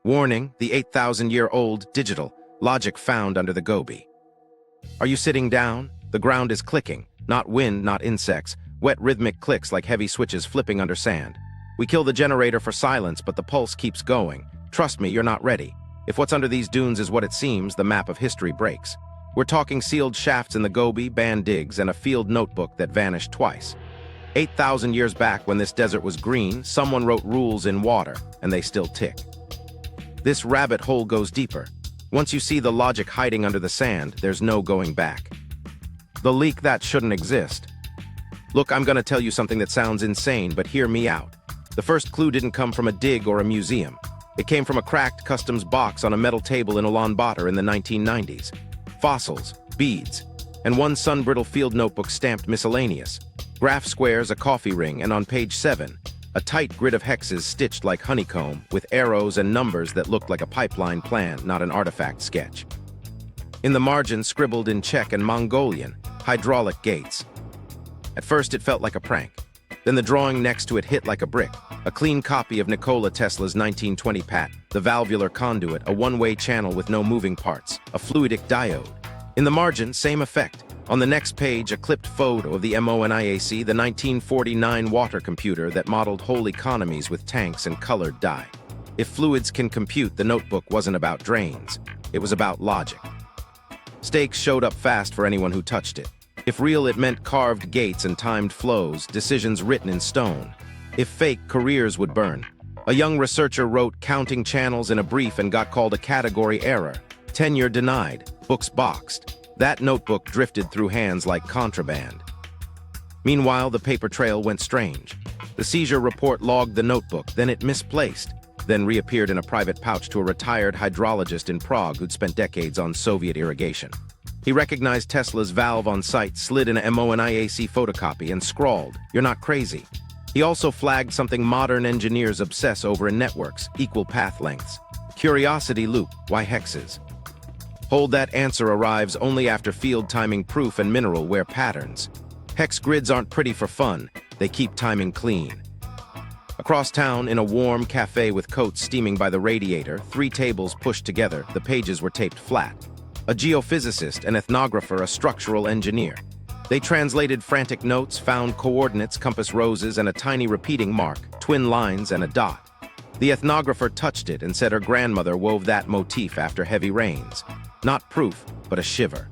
Warning, the 8,000-year-old digital logic found under the Gobi. Are you sitting down? The ground is clicking. Not wind, not insects. Wet rhythmic clicks like heavy switches flipping under sand. We kill the generator for silence, but the pulse keeps going. Trust me, you're not ready. If what's under these dunes is what it seems, the map of history breaks. We're talking sealed shafts in the Gobi, banned digs, and a field notebook that vanished twice. 8,000 years back, when this desert was green, someone wrote rules in water, and they still tick. This rabbit hole goes deeper. Once you see the logic hiding under the sand, there's no going back. The leak that shouldn't exist. Look, I'm gonna tell you something that sounds insane, but hear me out. The first clue didn't come from a dig or a museum. It came from a cracked customs box on a metal table in Ulaanbaatar in the 1990s. Fossils, beads, and one sun-brittle field notebook stamped miscellaneous. Graph squares, a coffee ring, and on page 7, a tight grid of hexes stitched like honeycomb, with arrows and numbers that looked like a pipeline plan, not an artifact sketch. In the margin, scribbled in Czech and Mongolian, hydraulic gates. At first, it felt like a prank. Then the drawing next to it hit like a brick. A clean copy of Nikola Tesla's 1920 patent, the valvular conduit, a one-way channel with no moving parts, a fluidic diode. In the margin, same effect. On the next page, a clipped photo of the MONIAC, the 1949 water computer that modeled whole economies with tanks and colored dye. If fluids can compute, the notebook wasn't about drains. It was about logic. Stakes showed up fast for anyone who touched it. If real, it meant carved gates and timed flows, decisions written in stone. If fake, careers would burn. A young researcher wrote counting channels in a brief and got called a category error. Tenure denied, books boxed. That notebook drifted through hands like contraband. Meanwhile, the paper trail went strange. The seizure report logged the notebook, then it misplaced, then reappeared in a private pouch to a retired hydrologist in Prague who'd spent decades on Soviet irrigation. He recognized Tesla's valve on site, slid in a MONIAC photocopy, and scrawled, "You're not crazy." He also flagged something modern engineers obsess over in networks, equal path lengths. Curiosity loop, why hexes? Hold, that answer arrives only after field timing proof and mineral wear patterns. Hex grids aren't pretty for fun, they keep timing clean. Across town, in a warm cafe with coats steaming by the radiator, 3 tables pushed together, the pages were taped flat. A geophysicist, an ethnographer, a structural engineer. They translated frantic notes, found coordinates, compass roses, and a tiny repeating mark, twin lines, and a dot. The ethnographer touched it and said her grandmother wove that motif after heavy rains. Not proof, but a shiver.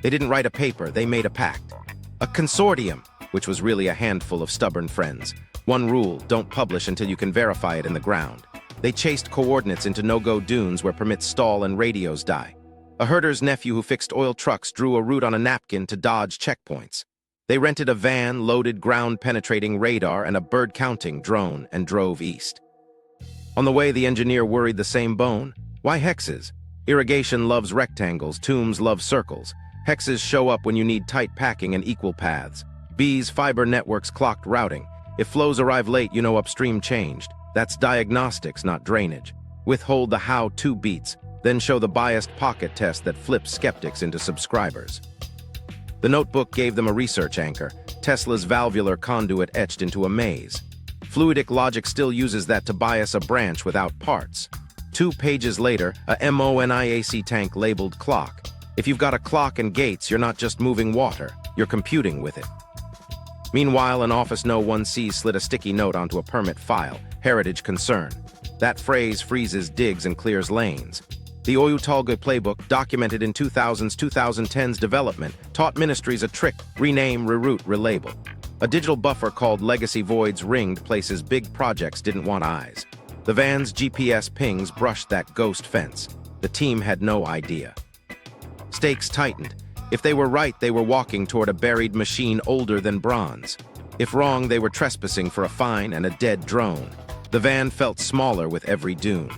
They didn't write a paper, they made a pact. A consortium, which was really a handful of stubborn friends. One rule, don't publish until you can verify it in the ground. They chased coordinates into no-go dunes where permits stall and radios die. A herder's nephew who fixed oil trucks drew a route on a napkin to dodge checkpoints. They rented a van, loaded ground-penetrating radar and a bird-counting drone, and drove east. On the way, the engineer worried the same bone. Why hexes? Irrigation loves rectangles, tombs love circles. Hexes show up when you need tight packing and equal paths. Bees, fiber networks clocked routing. If flows arrive late, you know upstream changed. That's diagnostics, not drainage. Withhold the how-to beats, then show the biased pocket test that flips skeptics into subscribers. The notebook gave them a research anchor, Tesla's valvular conduit etched into a maze. Fluidic logic still uses that to bias a branch without parts. 2 pages later, a MONIAC tank labeled clock. If you've got a clock and gates, you're not just moving water, you're computing with it. Meanwhile, an Office No 1C slid a sticky note onto a permit file, heritage concern. That phrase freezes digs and clears lanes. The Oyutalga Playbook, documented in 2010's development, taught ministries a trick: rename, reroute, relabel. A digital buffer called Legacy Voids ringed places big projects didn't want eyes. The van's GPS pings brushed that ghost fence. The team had no idea. Stakes tightened. If they were right, they were walking toward a buried machine older than bronze. If wrong, they were trespassing for a fine and a dead drone. The van felt smaller with every dune.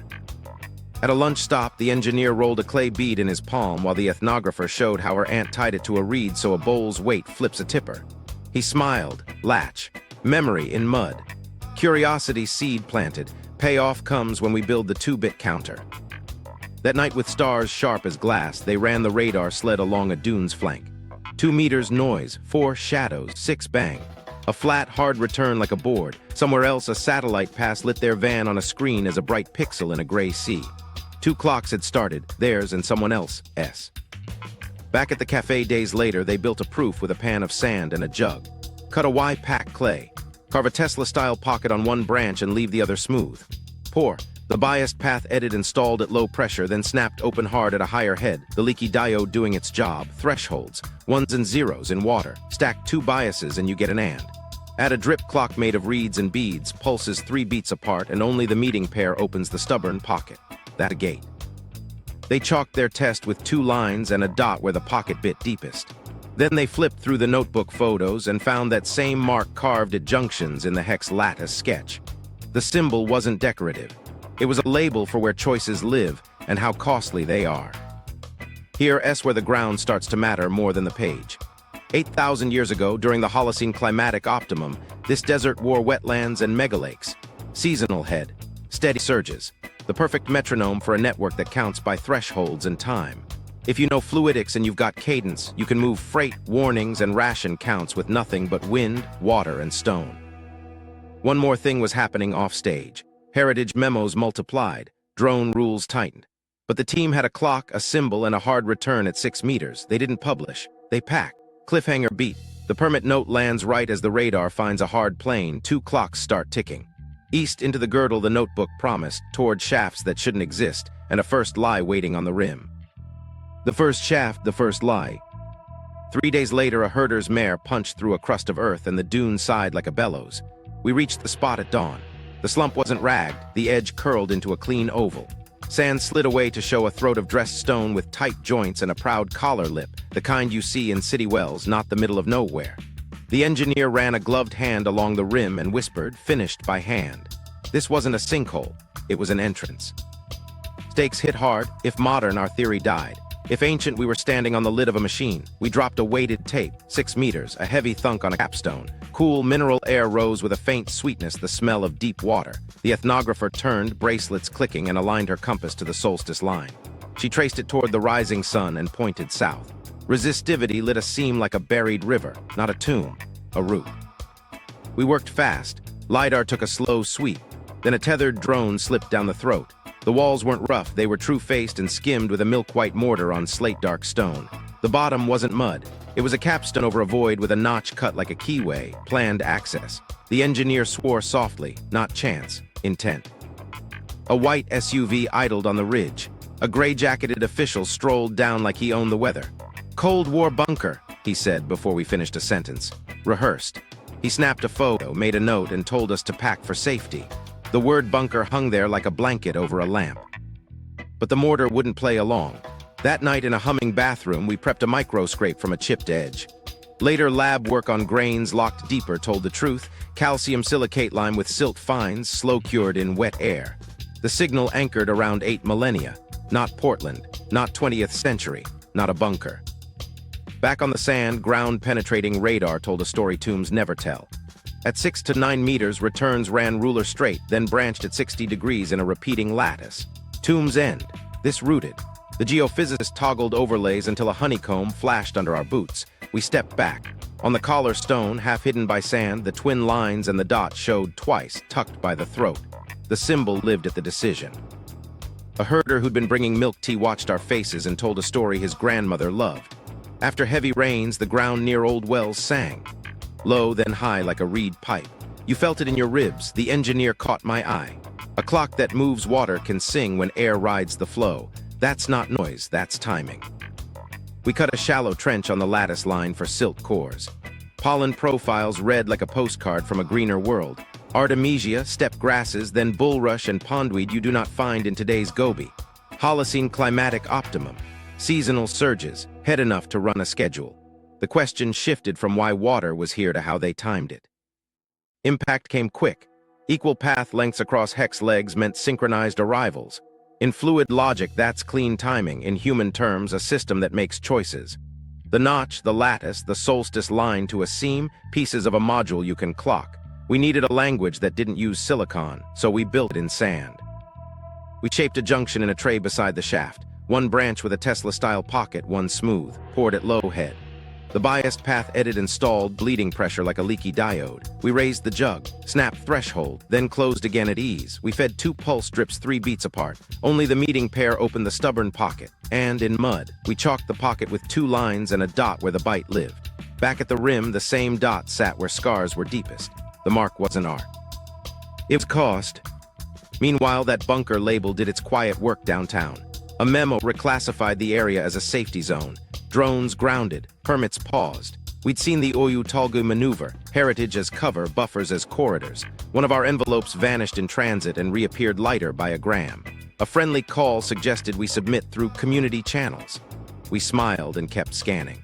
At a lunch stop, the engineer rolled a clay bead in his palm while the ethnographer showed how her aunt tied it to a reed so a bowl's weight flips a tipper. He smiled. Latch. Memory in mud. Curiosity seed planted. Payoff comes when we build the 2-bit counter. That night, with stars sharp as glass, they ran the radar sled along a dune's flank. 2 meters noise, 4 shadows, 6 bang. A flat, hard return like a board. Somewhere else, a satellite pass lit their van on a screen as a bright pixel in a gray sea. 2 clocks had started, theirs and someone else's. Back at the cafe days later, they built a proof with a pan of sand and a jug. Cut a Y-pack clay. Carve a Tesla-style pocket on one branch and leave the other smooth. Pour. The biased path edit installed at low pressure, then snapped open hard at a higher head, the leaky diode doing its job. Thresholds. 1s and 0s in water. Stack 2 biases and you get an and. Add a drip clock made of reeds and beads, pulses 3 beats apart, and only the meeting pair opens the stubborn pocket. That a gate. They chalked their test with 2 lines and a dot where the pocket bit deepest. Then they flipped through the notebook photos and found that same mark carved at junctions in the hex lattice sketch. The symbol wasn't decorative. It was a label for where choices live and how costly they are. Here's where the ground starts to matter more than the page. 8,000 years ago, during the Holocene Climatic Optimum, this desert wore wetlands and megalakes. Seasonal head. Steady surges. The perfect metronome for a network that counts by thresholds and time. If you know fluidics and you've got cadence, you can move freight, warnings, and ration counts with nothing but wind, water, and stone. One more thing was happening off-stage. Heritage memos multiplied, drone rules tightened. But the team had a clock, a symbol, and a hard return at 6 meters. They didn't publish. They packed. Cliffhanger beat. The permit note lands right as the radar finds a hard plane. 2 clocks start ticking. East into the Girdle, the notebook promised, toward shafts that shouldn't exist, and a first lie waiting on the rim. The first shaft, the first lie. 3 days later, a herder's mare punched through a crust of earth and the dune sighed like a bellows. We reached the spot at dawn. The slump wasn't ragged, the edge curled into a clean oval. Sand slid away to show a throat of dressed stone with tight joints and a proud collar lip, the kind you see in city wells, not the middle of nowhere. The engineer ran a gloved hand along the rim and whispered, finished by hand. This wasn't a sinkhole, it was an entrance. Stakes hit hard. If modern, our theory died. If ancient, we were standing on the lid of a machine. We dropped a weighted tape, 6 meters, a heavy thunk on a capstone. Cool, mineral air rose with a faint sweetness, the smell of deep water. The ethnographer turned, bracelets clicking, and aligned her compass to the solstice line. She traced it toward the rising sun and pointed south. Resistivity lit a seam like a buried river, not a tomb, a route. We worked fast. LiDAR took a slow sweep. Then a tethered drone slipped down the throat. The walls weren't rough, they were true-faced and skimmed with a milk-white mortar on slate-dark stone. The bottom wasn't mud. It was a capstone over a void with a notch cut like a keyway, planned access. The engineer swore softly, not chance, intent. A white SUV idled on the ridge. A gray-jacketed official strolled down like he owned the weather. Cold War bunker, he said before we finished a sentence. Rehearsed. He snapped a photo, made a note, and told us to pack for safety. The word bunker hung there like a blanket over a lamp. But the mortar wouldn't play along. That night in a humming bathroom, we prepped a microscrape from a chipped edge. Later lab work on grains locked deeper told the truth. Calcium silicate lime with silt fines, slow-cured in wet air. The signal anchored around 8 millennia. Not Portland, not 20th century, not a bunker. Back on the sand, ground-penetrating radar told a story tombs never tell. At 6 to 9 meters, returns ran ruler straight, then branched at 60 degrees in a repeating lattice. Tomb's end. This rooted. The geophysicist toggled overlays until a honeycomb flashed under our boots. We stepped back. On the collar stone, half hidden by sand, the twin lines and the dot showed twice, tucked by the throat. The symbol lived at the decision. A herder who'd been bringing milk tea watched our faces and told a story his grandmother loved. After heavy rains, the ground near old wells sang. Low, then high like a reed pipe. You felt it in your ribs. The engineer caught my eye. A clock that moves water can sing when air rides the flow. That's not noise, that's timing. We cut a shallow trench on the lattice line for silt cores. Pollen profiles read like a postcard from a greener world. Artemisia, steppe grasses, then bulrush and pondweed you do not find in today's Gobi. Holocene Climatic Optimum. Seasonal surges, head enough to run a schedule. The question shifted from why water was here to how they timed it. Impact came quick. Equal path lengths across hex legs meant synchronized arrivals. In fluid logic, that's clean timing. In human terms, a system that makes choices. The notch, the lattice, the solstice line to a seam, pieces of a module you can clock. We needed a language that didn't use silicon, so we built it in sand. We shaped a junction in a tray beside the shaft. One branch with a Tesla-style pocket, one smooth, poured at low head. The biased path edited and stalled, bleeding pressure like a leaky diode. We raised the jug, snapped threshold, then closed again at ease. We fed 2 pulse drips 3 beats apart. Only the meeting pair opened the stubborn pocket. And in mud, we chalked the pocket with 2 lines and a dot where the bite lived. Back at the rim, the same dot sat where scars were deepest. The mark wasn't art. It was caused. Meanwhile, that bunker label did its quiet work downtown. A memo reclassified the area as a safety zone. Drones grounded, permits paused. We'd seen the Oyu Tolgoi maneuver, heritage as cover, buffers as corridors. One of our envelopes vanished in transit and reappeared lighter by a gram. A friendly call suggested we submit through community channels. We smiled and kept scanning.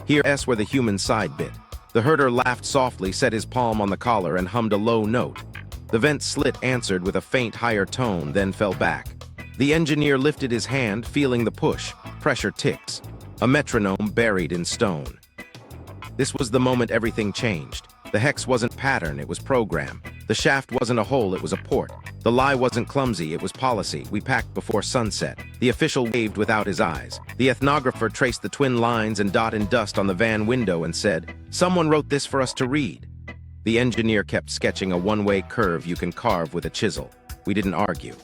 Here's where the human side bit. The herder laughed softly, set his palm on the collar, and hummed a low note. The vent slit answered with a faint higher tone, then fell back. The engineer lifted his hand, feeling the push. Pressure ticks. A metronome buried in stone. This was the moment everything changed. The hex wasn't pattern, it was program. The shaft wasn't a hole, it was a port. The lie wasn't clumsy, it was policy. We packed before sunset. The official waved without his eyes. The ethnographer traced the twin lines and dot in dust on the van window and said, "Someone wrote this for us to read." The engineer kept sketching a one-way curve you can carve with a chisel. We didn't argue.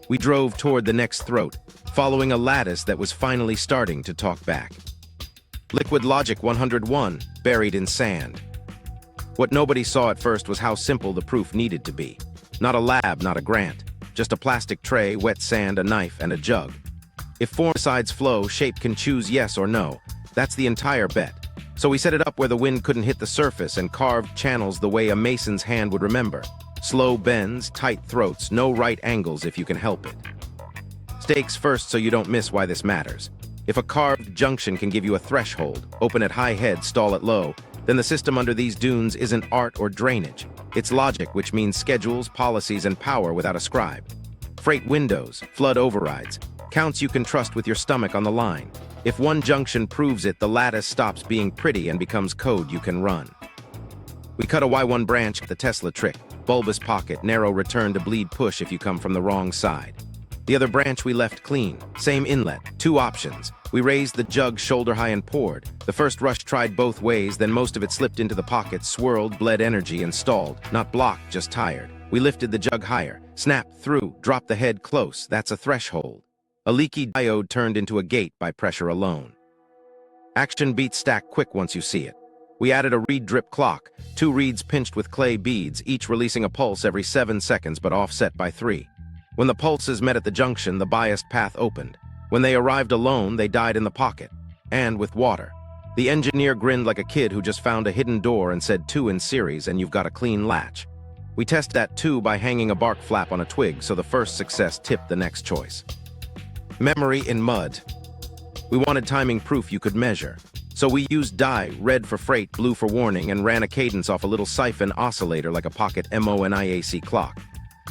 We drove toward the next throat, following a lattice that was finally starting to talk back. Liquid Logic 101, buried in sand. What nobody saw at first was how simple the proof needed to be. Not a lab, not a grant. Just a plastic tray, wet sand, a knife, and a jug. If 4 sides flow, shape can choose yes or no. That's the entire bet. So we set it up where the wind couldn't hit the surface and carved channels the way a mason's hand would remember. Slow bends, tight throats, no right angles if you can help it. Stakes first so you don't miss why this matters. If a carved junction can give you a threshold, open at high head, stall at low, then the system under these dunes isn't art or drainage. It's logic, which means schedules, policies, and power without a scribe. Freight windows, flood overrides, counts you can trust with your stomach on the line. If one junction proves it, the lattice stops being pretty and becomes code you can run. We cut a Y1 branch, the Tesla trick. Bulbous pocket, narrow return to bleed push if you come from the wrong side. The other branch we left clean. Same inlet, 2 options. We raised the jug shoulder high and poured. The first rush tried both ways, then most of it slipped into the pocket, swirled, bled energy, and stalled. Not blocked, just tired. We lifted the jug higher, snapped through, dropped the head close. That's a threshold. A leaky diode turned into a gate by pressure alone. Action beats stack quick once you see it. We added a reed drip clock, 2 reeds pinched with clay beads, each releasing a pulse every 7 seconds but offset by 3. When the pulses met at the junction, the biased path opened. When they arrived alone, they died in the pocket. And with water. The engineer grinned like a kid who just found a hidden door and said 2 in series and you've got a clean latch. We tested that 2 by hanging a bark flap on a twig, so the first success tipped the next choice. Memory in mud. We wanted timing proof you could measure. So we used dye, red for freight, blue for warning, and ran a cadence off a little siphon oscillator like a pocket MONIAC clock.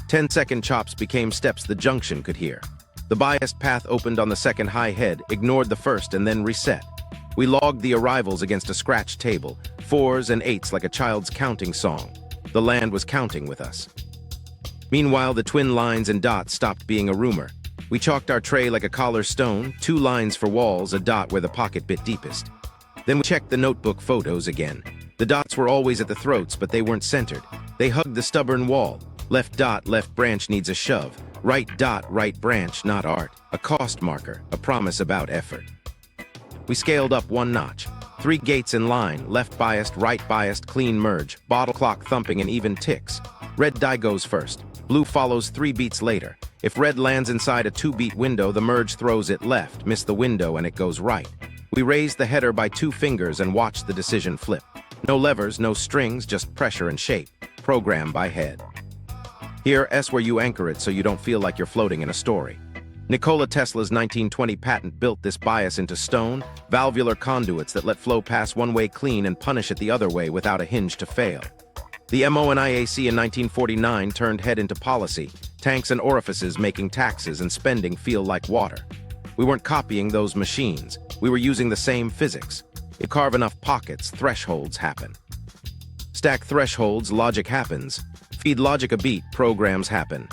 10-second chops became steps the junction could hear. The biased path opened on the second high head, ignored the first, and then reset. We logged the arrivals against a scratch table, 4s and 8s like a child's counting song. The land was counting with us. Meanwhile, the twin lines and dots stopped being a rumor. We chalked our tray like a collar stone, 2 lines for walls, a dot where the pocket bit deepest. Then we checked the notebook photos again. The dots were always at the throats, but they weren't centered. They hugged the stubborn wall. Left dot, left branch needs a shove. Right dot, right branch, not art. A cost marker, a promise about effort. We scaled up 1 notch. 3 gates in line, left biased, right biased, clean merge, bottle clock thumping and even ticks. Red die goes first. Blue follows 3 beats later. If red lands inside a 2-beat window, the merge throws it left, miss the window, and it goes right. We raised the header by 2 fingers and watched the decision flip. No levers, no strings, just pressure and shape. Program by head. Here's where you anchor it so you don't feel like you're floating in a story. Nikola Tesla's 1920 patent built this bias into stone, valvular conduits that let flow pass one way clean and punish it the other way without a hinge to fail. The MONIAC in 1949 turned head into policy, tanks and orifices making taxes and spending feel like water. We weren't copying those machines. We were using the same physics. If carve enough pockets, thresholds happen. Stack thresholds, logic happens. Feed logic a beat, programs happen.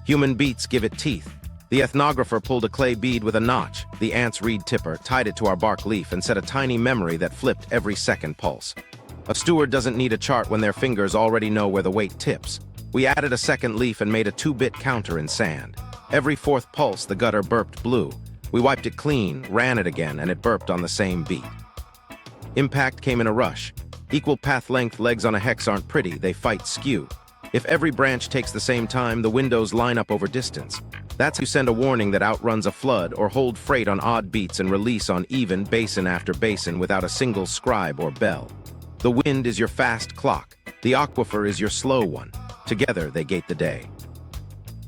Human beats give it teeth. The ethnographer pulled a clay bead with a notch, the ant's reed tipper, tied it to our bark leaf and set a tiny memory that flipped every second pulse. A steward doesn't need a chart when their fingers already know where the weight tips. We added a second leaf and made a 2-bit counter in sand. Every fourth pulse, the gutter burped blue. We wiped it clean, ran it again, and it burped on the same beat. Impact came in a rush. Equal path length legs on a hex aren't pretty, they fight skew. If every branch takes the same time, the windows line up over distance. That's how you send a warning that outruns a flood or hold freight on odd beats and release on even basin after basin without a single scribe or bell. The wind is your fast clock. The aquifer is your slow one. Together, they gate the day.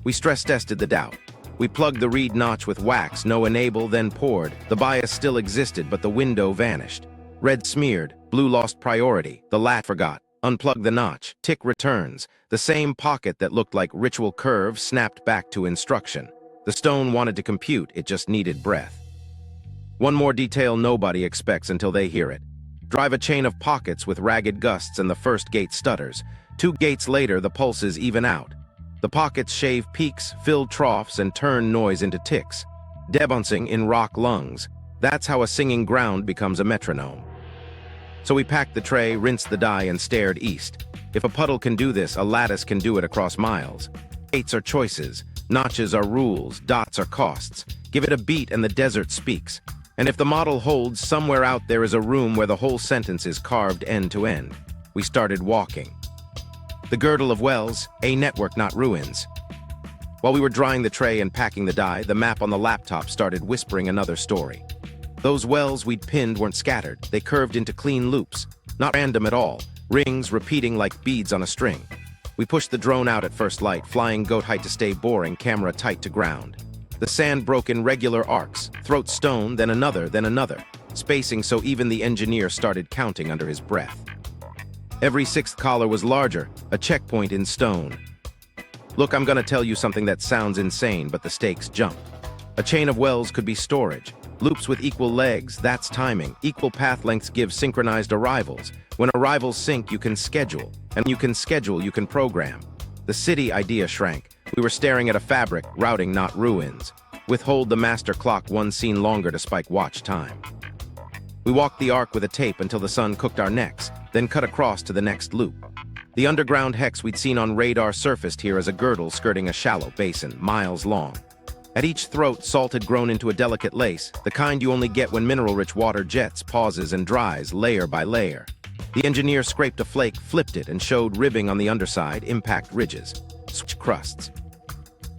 We stress-tested the doubt. We plugged the reed notch with wax, no enable, then poured. The bias still existed, but the window vanished. Red smeared, blue lost priority, the lat forgot. Unplug the notch, tick returns. The same pocket that looked like ritual curve snapped back to instruction. The stone wanted to compute, it just needed breath. One more detail nobody expects until they hear it. Drive a chain of pockets with ragged gusts and the first gate stutters. 2 gates later, the pulses even out. The pockets shave peaks, fill troughs, and turn noise into ticks. Debouncing in rock lungs. That's how a singing ground becomes a metronome. So we packed the tray, rinsed the dye, and stared east. If a puddle can do this, a lattice can do it across miles. Gates are choices, notches are rules, dots are costs. Give it a beat and the desert speaks. And if the model holds, somewhere out there is a room where the whole sentence is carved end to end. We started walking. The girdle of wells, a network, not ruins. While we were drying the tray and packing the dye, the map on the laptop started whispering another story. Those wells we'd pinned weren't scattered, they curved into clean loops. Not random at all, rings repeating like beads on a string. We pushed the drone out at first light, flying goat height to stay boring, camera tight to ground. The sand broke in regular arcs, throat stone, then another, spacing so even the engineer started counting under his breath. Every 6th collar was larger, a checkpoint in stone. Look, I'm gonna tell you something that sounds insane, but the stakes jumped. A chain of wells could be storage. Loops with equal legs, that's timing. Equal path lengths give synchronized arrivals. When arrivals sync, you can schedule. And when you can schedule, you can program. The city idea shrank. We were staring at a fabric, routing, not ruins. Withhold the master clock 1 scene longer to spike watch time. We walked the arc with a tape until the sun cooked our necks, then cut across to the next loop. The underground hex we'd seen on radar surfaced here as a girdle skirting a shallow basin, miles long. At each throat, salt had grown into a delicate lace, the kind you only get when mineral-rich water jets, pauses, and dries, layer by layer. The engineer scraped a flake, flipped it, and showed ribbing on the underside, impact ridges, switch crusts.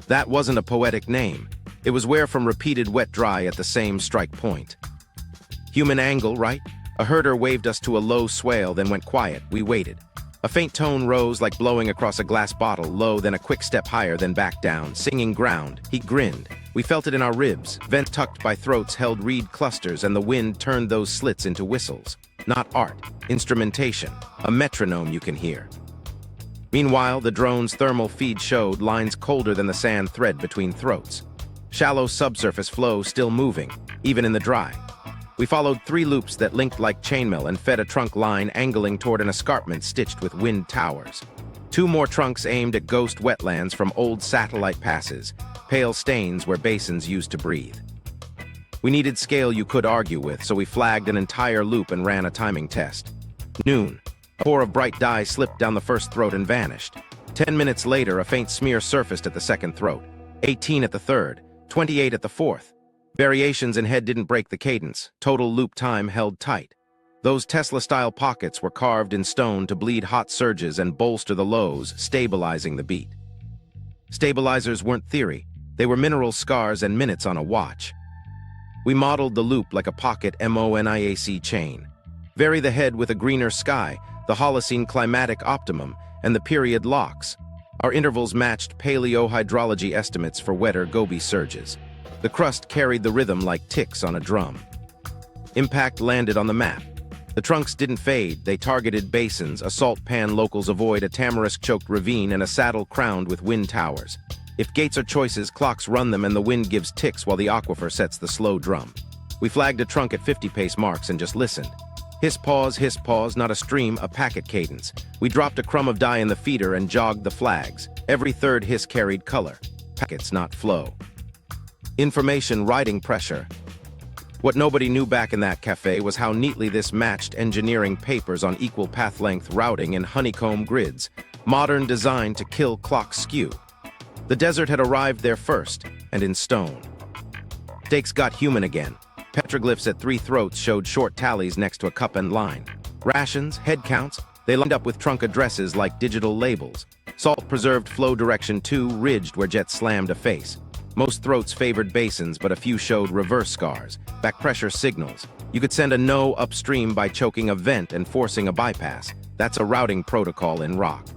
That wasn't a poetic name. It was where from repeated wet-dry at the same strike point. Human angle, right? A herder waved us to a low swale, then went quiet. We waited. A faint tone rose like blowing across a glass bottle, low, then a quick step higher, then back down, singing ground. He grinned. We felt it in our ribs. Vents tucked by throats held reed clusters, and the wind turned those slits into whistles. Not art, instrumentation, a metronome you can hear. Meanwhile, the drone's thermal feed showed lines colder than the sand thread between throats. Shallow subsurface flow still moving, even in the dry. We followed 3 loops that linked like chainmail and fed a trunk line angling toward an escarpment stitched with wind towers. 2 more trunks aimed at ghost wetlands from old satellite passes, pale stains where basins used to breathe. We needed scale you could argue with, so we flagged an entire loop and ran a timing test. Noon. A pour of bright dye slipped down the first throat and vanished. 10 minutes later, a faint smear surfaced at the second throat. 18 at the third. 28 at the fourth. Variations in head didn't break the cadence. Total loop time held tight. Those Tesla-style pockets were carved in stone to bleed hot surges and bolster the lows, stabilizing the beat. Stabilizers weren't theory. They were mineral scars and minutes on a watch. We modeled the loop like a pocket MONIAC chain. Vary the head with a greener sky, the Holocene Climatic Optimum, and the period locks. Our intervals matched paleohydrology estimates for wetter Gobi surges. The crust carried the rhythm like ticks on a drum. Impact landed on the map. The trunks didn't fade, they targeted basins, a salt pan locals avoid, a tamarisk-choked ravine, and a saddle crowned with wind towers. If gates are choices, clocks run them and the wind gives ticks while the aquifer sets the slow drum. We flagged a trunk at 50-pace marks and just listened. Hiss pause, not a stream, a packet cadence. We dropped a crumb of dye in the feeder and jogged the flags. Every third hiss carried color. Packets, not flow. Information writing pressure. What nobody knew back in that cafe was how neatly this matched engineering papers on equal path-length routing in honeycomb grids, modern design to kill clock skew. The desert had arrived there first, and in stone. Stakes got human again. Petroglyphs at 3 throats showed short tallies next to a cup and line. Rations, head counts, they lined up with trunk addresses like digital labels. Salt preserved flow direction 2 ridged where jets slammed a face. Most throats favored basins, but a few showed reverse scars, back pressure signals. You could send a no upstream by choking a vent and forcing a bypass. That's a routing protocol in rock.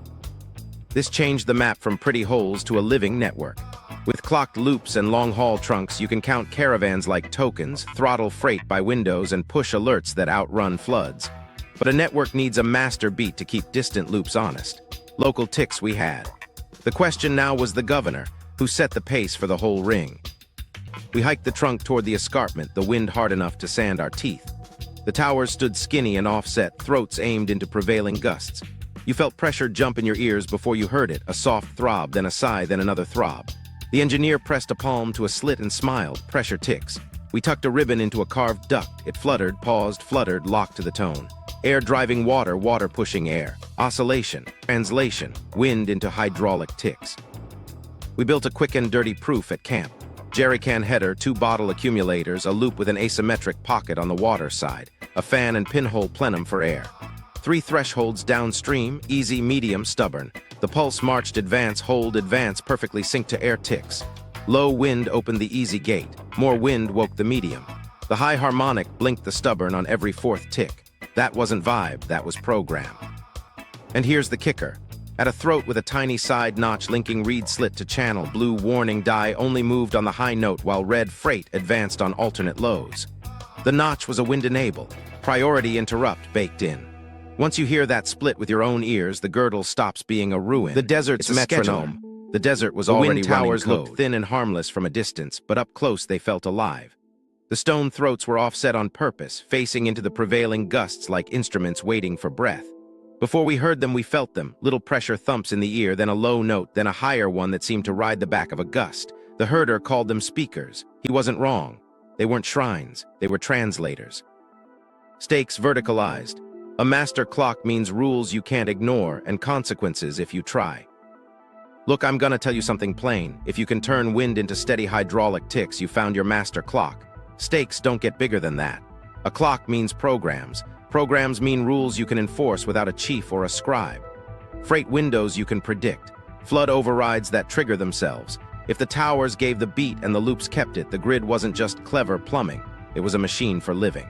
This changed the map from pretty holes to a living network. With clocked loops and long-haul trunks, you can count caravans like tokens, throttle freight by windows, and push alerts that outrun floods. But a network needs a master beat to keep distant loops honest. Local ticks we had. The question now was the governor, who set the pace for the whole ring. We hiked the trunk toward the escarpment, the wind hard enough to sand our teeth. The towers stood skinny and offset, throats aimed into prevailing gusts. You felt pressure jump in your ears before you heard it, a soft throb, then a sigh, then another throb. The engineer pressed a palm to a slit and smiled, pressure ticks. We tucked a ribbon into a carved duct. It fluttered, paused, fluttered, locked to the tone. Air driving water, water pushing air. Oscillation, translation, wind into hydraulic ticks. We built a quick and dirty proof at camp. Jerrycan header, 2 bottle accumulators, a loop with an asymmetric pocket on the water side, a fan and pinhole plenum for air. 3 thresholds downstream, easy, medium, stubborn. The pulse marched advance, hold, advance, perfectly synced to air ticks. Low wind opened the easy gate. More wind woke the medium. The high harmonic blinked the stubborn on every 4th tick. That wasn't vibe, that was program. And here's the kicker. At a throat with a tiny side notch linking reed slit to channel, blue warning die only moved on the high note while red freight advanced on alternate lows. The notch was a wind enable, priority interrupt baked in. Once you hear that split with your own ears, the girdle stops being a ruin. The desert's metronome. The desert was already running code. The wind towers looked thin and harmless from a distance, but up close they felt alive. The stone throats were offset on purpose, facing into the prevailing gusts like instruments waiting for breath. Before we heard them, we felt them, little pressure thumps in the ear, then a low note, then a higher one that seemed to ride the back of a gust. The herder called them speakers. He wasn't wrong. They weren't shrines, they were translators. Stakes verticalized. A master clock means rules you can't ignore and consequences if you try. Look, I'm gonna tell you something plain. If you can turn wind into steady hydraulic ticks, you found your master clock. Stakes don't get bigger than that. A clock means programs. Programs mean rules you can enforce without a chief or a scribe. Freight windows you can predict. Flood overrides that trigger themselves. If the towers gave the beat and the loops kept it, the grid wasn't just clever plumbing. It was a machine for living.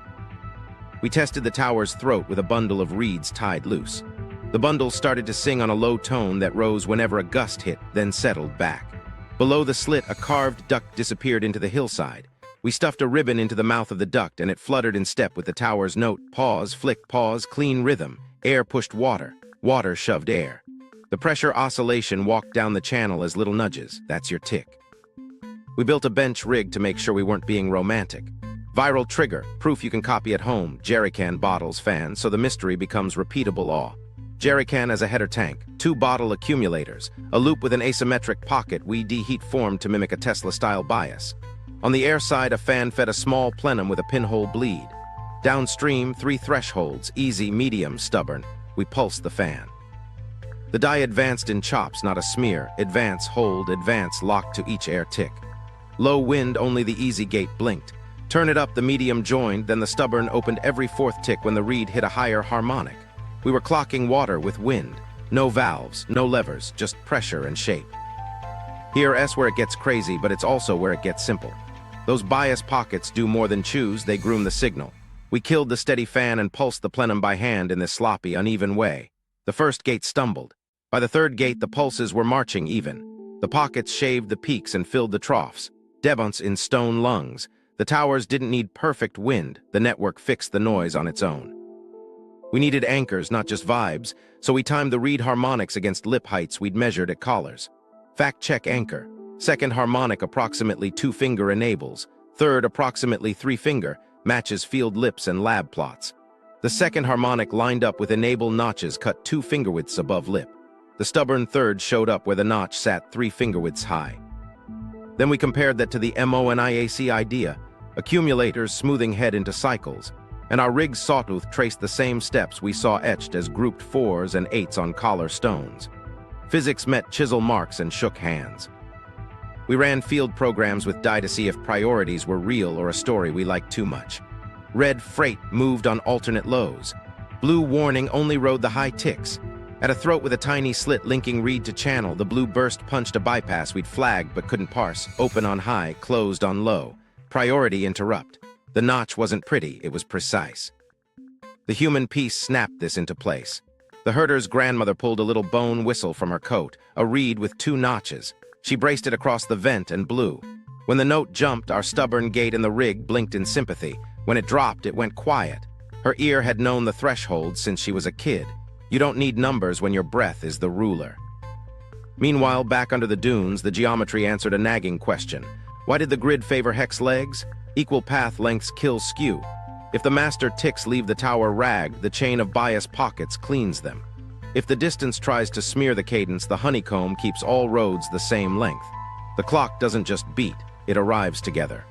We tested the tower's throat with a bundle of reeds tied loose. The bundle started to sing on a low tone that rose whenever a gust hit, then settled back. Below the slit, a carved duct disappeared into the hillside. We stuffed a ribbon into the mouth of the duct, and it fluttered in step with the tower's note. Pause, flick, pause, clean rhythm. Air pushed water. Water shoved air. The pressure oscillation walked down the channel as little nudges. That's your tick. We built a bench rig to make sure we weren't being romantic. Viral trigger, proof you can copy at home. Jerrycan bottles fan, so the mystery becomes repeatable awe. Jerrycan as a header tank, 2 bottle accumulators, a loop with an asymmetric pocket we deheat formed to mimic a Tesla-style bias. On the air side, a fan fed a small plenum with a pinhole bleed. Downstream, 3 thresholds, easy, medium, stubborn. We pulsed the fan. The die advanced in chops, not a smear. Advance, hold, advance, locked to each air tick. Low wind, only the easy gate blinked. Turn it up, the medium joined, then the stubborn opened every 4th tick when the reed hit a higher harmonic. We were clocking water with wind. No valves, no levers, just pressure and shape. Here, S where it gets crazy, but it's also where it gets simple. Those bias pockets do more than choose, they groom the signal. We killed the steady fan and pulsed the plenum by hand in this sloppy, uneven way. The first gate stumbled. By the 3rd gate, the pulses were marching even. The pockets shaved the peaks and filled the troughs. Devonts in stone lungs. The towers didn't need perfect wind. The network fixed the noise on its own. We needed anchors, not just vibes, so we timed the reed harmonics against lip heights we'd measured at collars. Fact check anchor. 2nd harmonic approximately 2-finger enables. 3rd approximately 3-finger, matches field lips and lab plots. The 2nd harmonic lined up with enable notches cut 2 fingerwidths above lip. The stubborn 3rd showed up where the notch sat 3 fingerwidths high. Then we compared that to the MONIAC idea, accumulators smoothing head into cycles, and our rig's sawtooth traced the same steps we saw etched as grouped 4s and 8s on collar stones. Physics met chisel marks and shook hands. We ran field programs with dye to see if priorities were real or a story we liked too much. Red freight moved on alternate lows. Blue warning only rode the high ticks. At a throat with a tiny slit linking reed to channel, the blue burst punched a bypass we'd flagged but couldn't parse. Open on high, closed on low. Priority interrupt. The notch wasn't pretty, it was precise. The human piece snapped this into place. The herder's grandmother pulled a little bone whistle from her coat, a reed with 2 notches. She braced it across the vent and blew. When the note jumped, our stubborn gate in the rig blinked in sympathy. When it dropped, it went quiet. Her ear had known the threshold since she was a kid. You don't need numbers when your breath is the ruler. Meanwhile, back under the dunes, the geometry answered a nagging question. Why did the grid favor hex legs? Equal path lengths kill skew. If the master ticks leave the tower ragged, the chain of bias pockets cleans them. If the distance tries to smear the cadence, the honeycomb keeps all roads the same length. The clock doesn't just beat, it arrives together.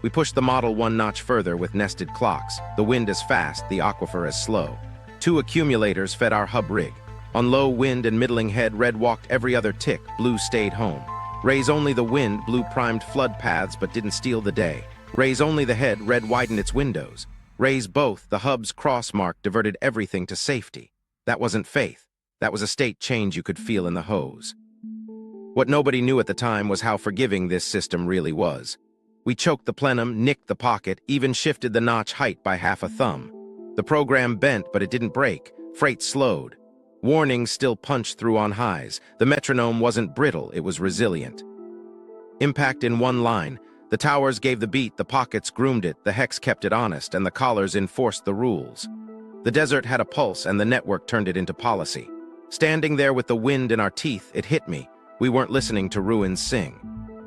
We pushed the model 1 notch further with nested clocks. The wind is fast, the aquifer is slow. 2 accumulators fed our hub rig. On low wind and middling head, red walked every other tick, blue stayed home. Raise only the wind, blue primed flood paths but didn't steal the day. Raise only the head, red widened its windows. Raise both, the hub's cross mark diverted everything to safety. That wasn't faith. That was a state change you could feel in the hose. What nobody knew at the time was how forgiving this system really was. We choked the plenum, nicked the pocket, even shifted the notch height by half a thumb. The program bent, but it didn't break. Freight slowed. Warnings still punched through on highs. The metronome wasn't brittle, it was resilient. Impact in one line. The towers gave the beat, the pockets groomed it, the hex kept it honest, and the collars enforced the rules. The desert had a pulse, and the network turned it into policy. Standing there with the wind in our teeth, it hit me. We weren't listening to ruins sing.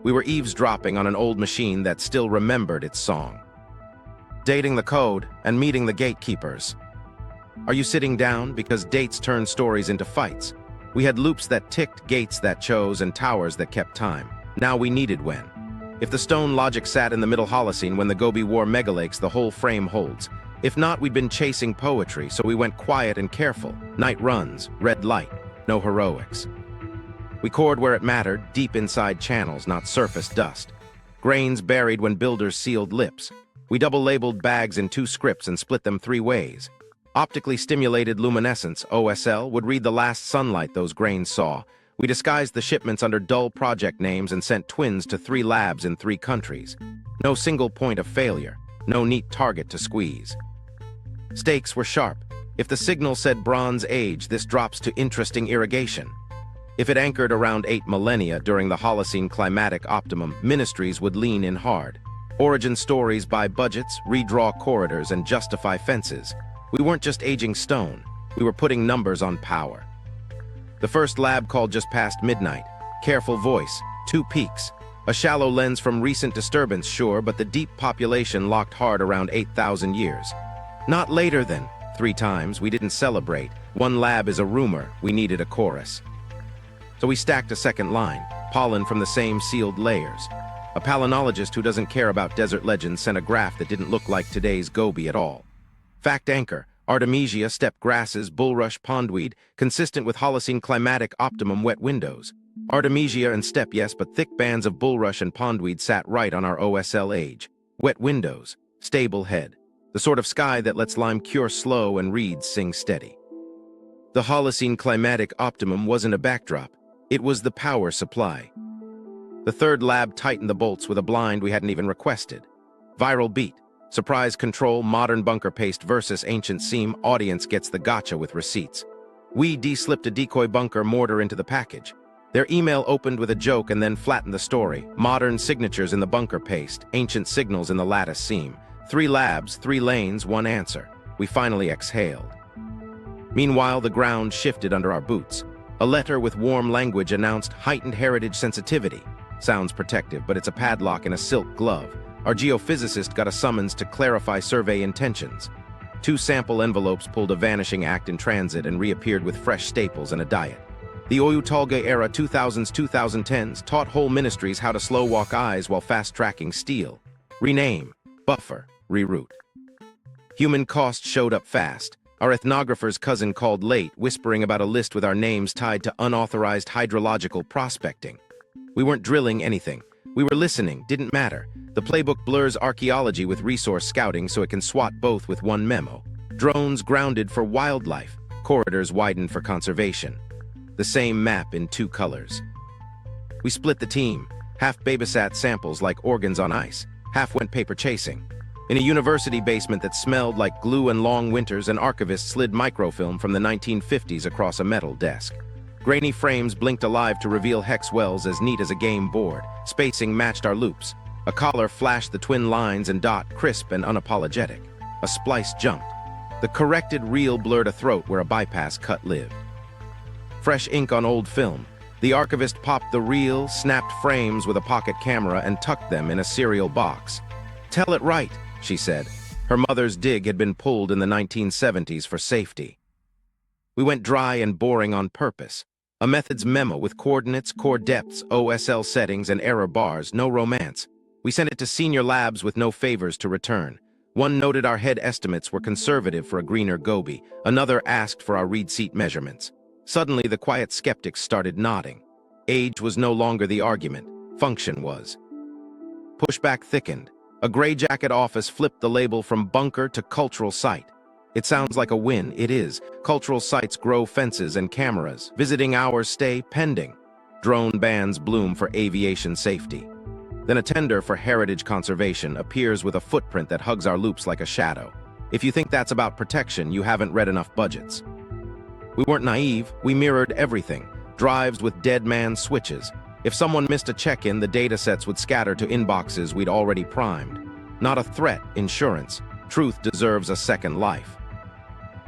We were eavesdropping on an old machine that still remembered its song. Dating the code and meeting the gatekeepers. Are you sitting down? Because dates turn stories into fights. We had loops that ticked, gates that chose, and towers that kept time. Now we needed when. If the stone logic sat in the middle Holocene when the Gobi wore megalakes, the whole frame holds. If not, we'd been chasing poetry, so we went quiet and careful. Night runs, red light, no heroics. We cored where it mattered, deep inside channels, not surface dust. Grains buried when builders sealed lips. We double-labeled bags in 2 scripts and split them 3 ways. Optically stimulated luminescence, OSL, would read the last sunlight those grains saw. We disguised the shipments under dull project names and sent twins to 3 labs in 3 countries. No single point of failure, no neat target to squeeze. Stakes were sharp. If the signal said Bronze Age, this drops to interesting irrigation. If it anchored around 8 millennia during the Holocene Climatic Optimum, ministries would lean in hard. Origin stories buy budgets, redraw corridors, and justify fences. We weren't just aging stone, we were putting numbers on power. The first lab called just past midnight. Careful voice, 2 peaks. A shallow lens from recent disturbance, sure, but the deep population locked hard around 8,000 years. Not later than 3 times, we didn't celebrate. 1 lab is a rumor, we needed a chorus. So we stacked a second line, pollen from the same sealed layers. A palynologist who doesn't care about desert legends sent a graph that didn't look like today's Gobi at all. Fact anchor, Artemisia, steppe grasses, bulrush, pondweed, consistent with Holocene Climatic Optimum wet windows. Artemisia and steppe, yes, but thick bands of bulrush and pondweed sat right on our OSL age. Wet windows, stable head. The sort of sky that lets lime cure slow and reeds sing steady. The Holocene Climatic Optimum wasn't a backdrop. It was the power supply. The third lab tightened the bolts with a blind we hadn't even requested. Viral beat. Surprise control, modern bunker paste versus ancient seam, audience gets the gotcha with receipts. We de-slipped a decoy bunker mortar into the package. Their email opened with a joke and then flattened the story. Modern signatures in the bunker paste, ancient signals in the lattice seam. 3 labs, 3 lanes, 1 answer. We finally exhaled. Meanwhile, the ground shifted under our boots. A letter with warm language announced heightened heritage sensitivity. Sounds protective, but it's a padlock in a silk glove. Our geophysicist got a summons to clarify survey intentions. 2 sample envelopes pulled a vanishing act in transit and reappeared with fresh staples and a diet. The Oyu-Tolgoi era 2000s-2010s taught whole ministries how to slow-walk eyes while fast-tracking steel. Rename, buffer, reroute. Human cost showed up fast. Our ethnographer's cousin called late, whispering about a list with our names tied to unauthorized hydrological prospecting. We weren't drilling anything. We were listening, didn't matter. The playbook blurs archaeology with resource scouting so it can swat both with one memo. Drones grounded for wildlife, corridors widened for conservation. The same map in two colors. We split the team. Half babysat samples like organs on ice. Half went paper chasing. In a university basement that smelled like glue and long winters, an archivist slid microfilm from the 1950s across a metal desk. Grainy frames blinked alive to reveal hex wells as neat as a game board. Spacing matched our loops. A collar flashed the twin lines and dot, crisp and unapologetic. A splice jumped. The corrected reel blurred a throat where a bypass cut lived. Fresh ink on old film. The archivist popped the reel, snapped frames with a pocket camera, and tucked them in a cereal box. "Tell it right," she said. Her mother's dig had been pulled in the 1970s for safety. We went dry and boring on purpose. A methods memo with coordinates, core depths, OSL settings, and error bars, no romance. We sent it to senior labs with no favors to return. One noted our head estimates were conservative for a greener Gobi. Another asked for our read seat measurements. Suddenly, the quiet skeptics started nodding. Age was no longer the argument. Function was. Pushback thickened. A gray jacket office flipped the label from bunker to cultural site. It sounds like a win. It is. Cultural sites grow fences and cameras. Visiting hours stay pending. Drone bans bloom for aviation safety. Then a tender for heritage conservation appears with a footprint that hugs our loops like a shadow. If you think that's about protection, you haven't read enough budgets. We weren't naive. We mirrored everything. Drives with dead man switches. If someone missed a check-in, the datasets would scatter to inboxes we'd already primed. Not a threat, insurance. Truth deserves a second life.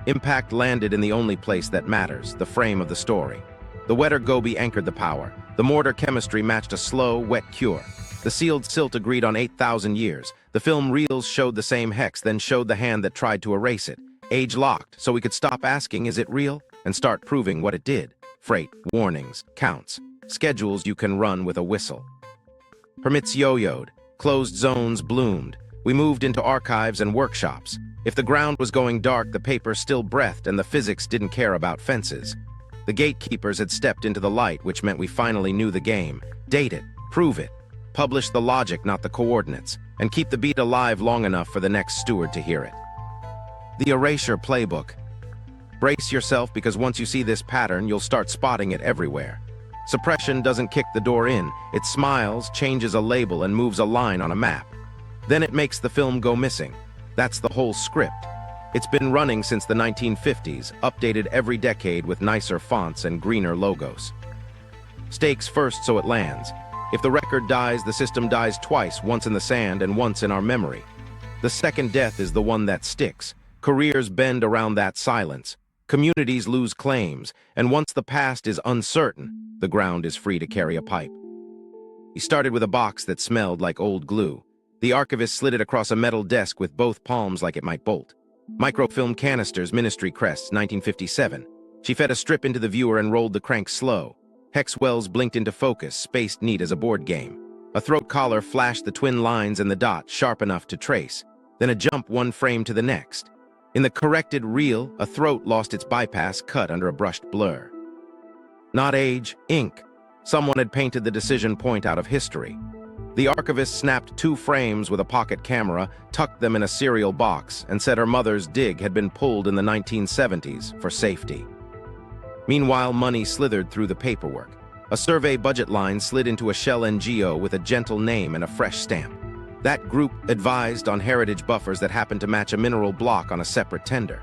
Impact landed in the only place that matters, the frame of the story. The wetter Gobi anchored the power. The mortar chemistry matched a slow, wet cure. The sealed silt agreed on 8,000 years. The film reels showed the same hex, then showed the hand that tried to erase it. Age locked, so we could stop asking, is it real? And start proving what it did. Freight, warnings, counts, schedules you can run with a whistle. Permits yo-yoed, closed zones bloomed. We moved into archives and workshops. If the ground was going dark, the paper still breathed and the physics didn't care about fences. The gatekeepers had stepped into the light, which meant we finally knew the game. Date it, prove it, publish the logic, not the coordinates, and keep the beat alive long enough for the next steward to hear it. The Erasure Playbook. Brace yourself, because once you see this pattern, you'll start spotting it everywhere. Suppression doesn't kick the door in. It smiles, changes a label, and moves a line on a map. Then it makes the film go missing. That's the whole script. It's been running since the 1950s, updated every decade with nicer fonts and greener logos. Stakes first so it lands. If the record dies, the system dies twice, once in the sand and once in our memory. The second death is the one that sticks. Careers bend around that silence. Communities lose claims, and once the past is uncertain, the ground is free to carry a pipe. He started with a box that smelled like old glue. The archivist slid it across a metal desk with both palms like it might bolt. Microfilm canisters, ministry crests, 1957. She fed a strip into the viewer and rolled the crank slow. Hex wells blinked into focus, spaced neat as a board game. A throat collar flashed the twin lines and the dot, sharp enough to trace. Then a jump one frame to the next. In the corrected reel, a throat lost its bypass, cut under a brushed blur. Not age, ink. Someone had painted the decision point out of history. The archivist snapped 2 frames with a pocket camera, tucked them in a cereal box, and said her mother's dig had been pulled in the 1970s for safety. Meanwhile, money slithered through the paperwork. A survey budget line slid into a shell NGO with a gentle name and a fresh stamp. That group advised on heritage buffers that happened to match a mineral block on a separate tender.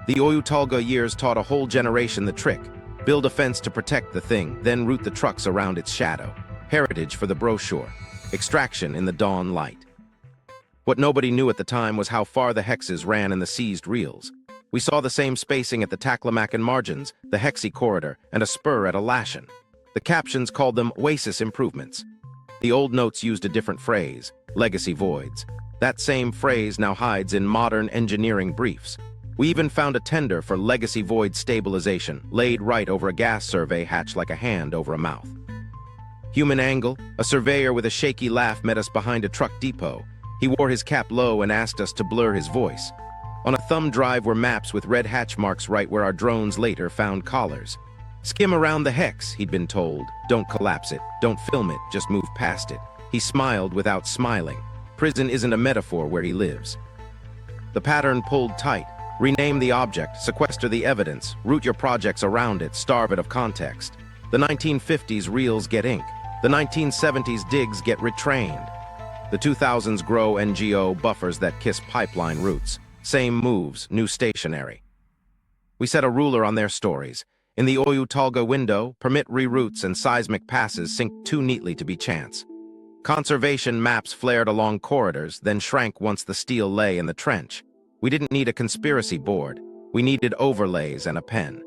The Oyu-Tolgoi years taught a whole generation the trick. Build a fence to protect the thing, then route the trucks around its shadow. Heritage for the brochure. Extraction in the dawn light. What nobody knew at the time was how far the hexes ran in the seized reels. We saw the same spacing at the Taklamakan margins, the hexy corridor, and a spur at Alashan. The captions called them oasis improvements. The old notes used a different phrase, legacy voids. That same phrase now hides in modern engineering briefs. We even found a tender for legacy void stabilization, laid right over a gas survey hatch like a hand over a mouth. Human angle, a surveyor with a shaky laugh met us behind a truck depot. He wore his cap low and asked us to blur his voice. On a thumb drive were maps with red hatch marks right where our drones later found collars. Skim around the hex, he'd been told. Don't collapse it, don't film it, just move past it. He smiled without smiling. Prison isn't a metaphor where he lives. The pattern pulled tight. Rename the object, sequester the evidence, route your projects around it, starve it of context. The 1950s reels get ink. The 1970s digs get retrained. The 2000s grow NGO buffers that kiss pipeline routes. Same moves, new stationary. We set a ruler on their stories. In the Oyu Tolga window, permit reroutes and seismic passes sink too neatly to be chance. Conservation maps flared along corridors, then shrank once the steel lay in the trench. We didn't need a conspiracy board. We needed overlays and a pen.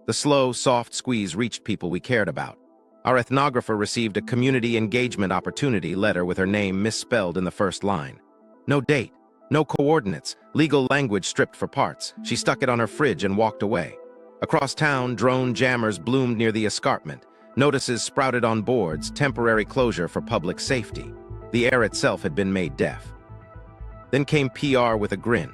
The slow, soft squeeze reached people we cared about. Our ethnographer received a community engagement opportunity letter with her name misspelled in the first line. No date, no coordinates, legal language stripped for parts. She stuck it on her fridge and walked away. Across town, drone jammers bloomed near the escarpment. Notices sprouted on boards, temporary closure for public safety. The air itself had been made deaf. Then came PR with a grin.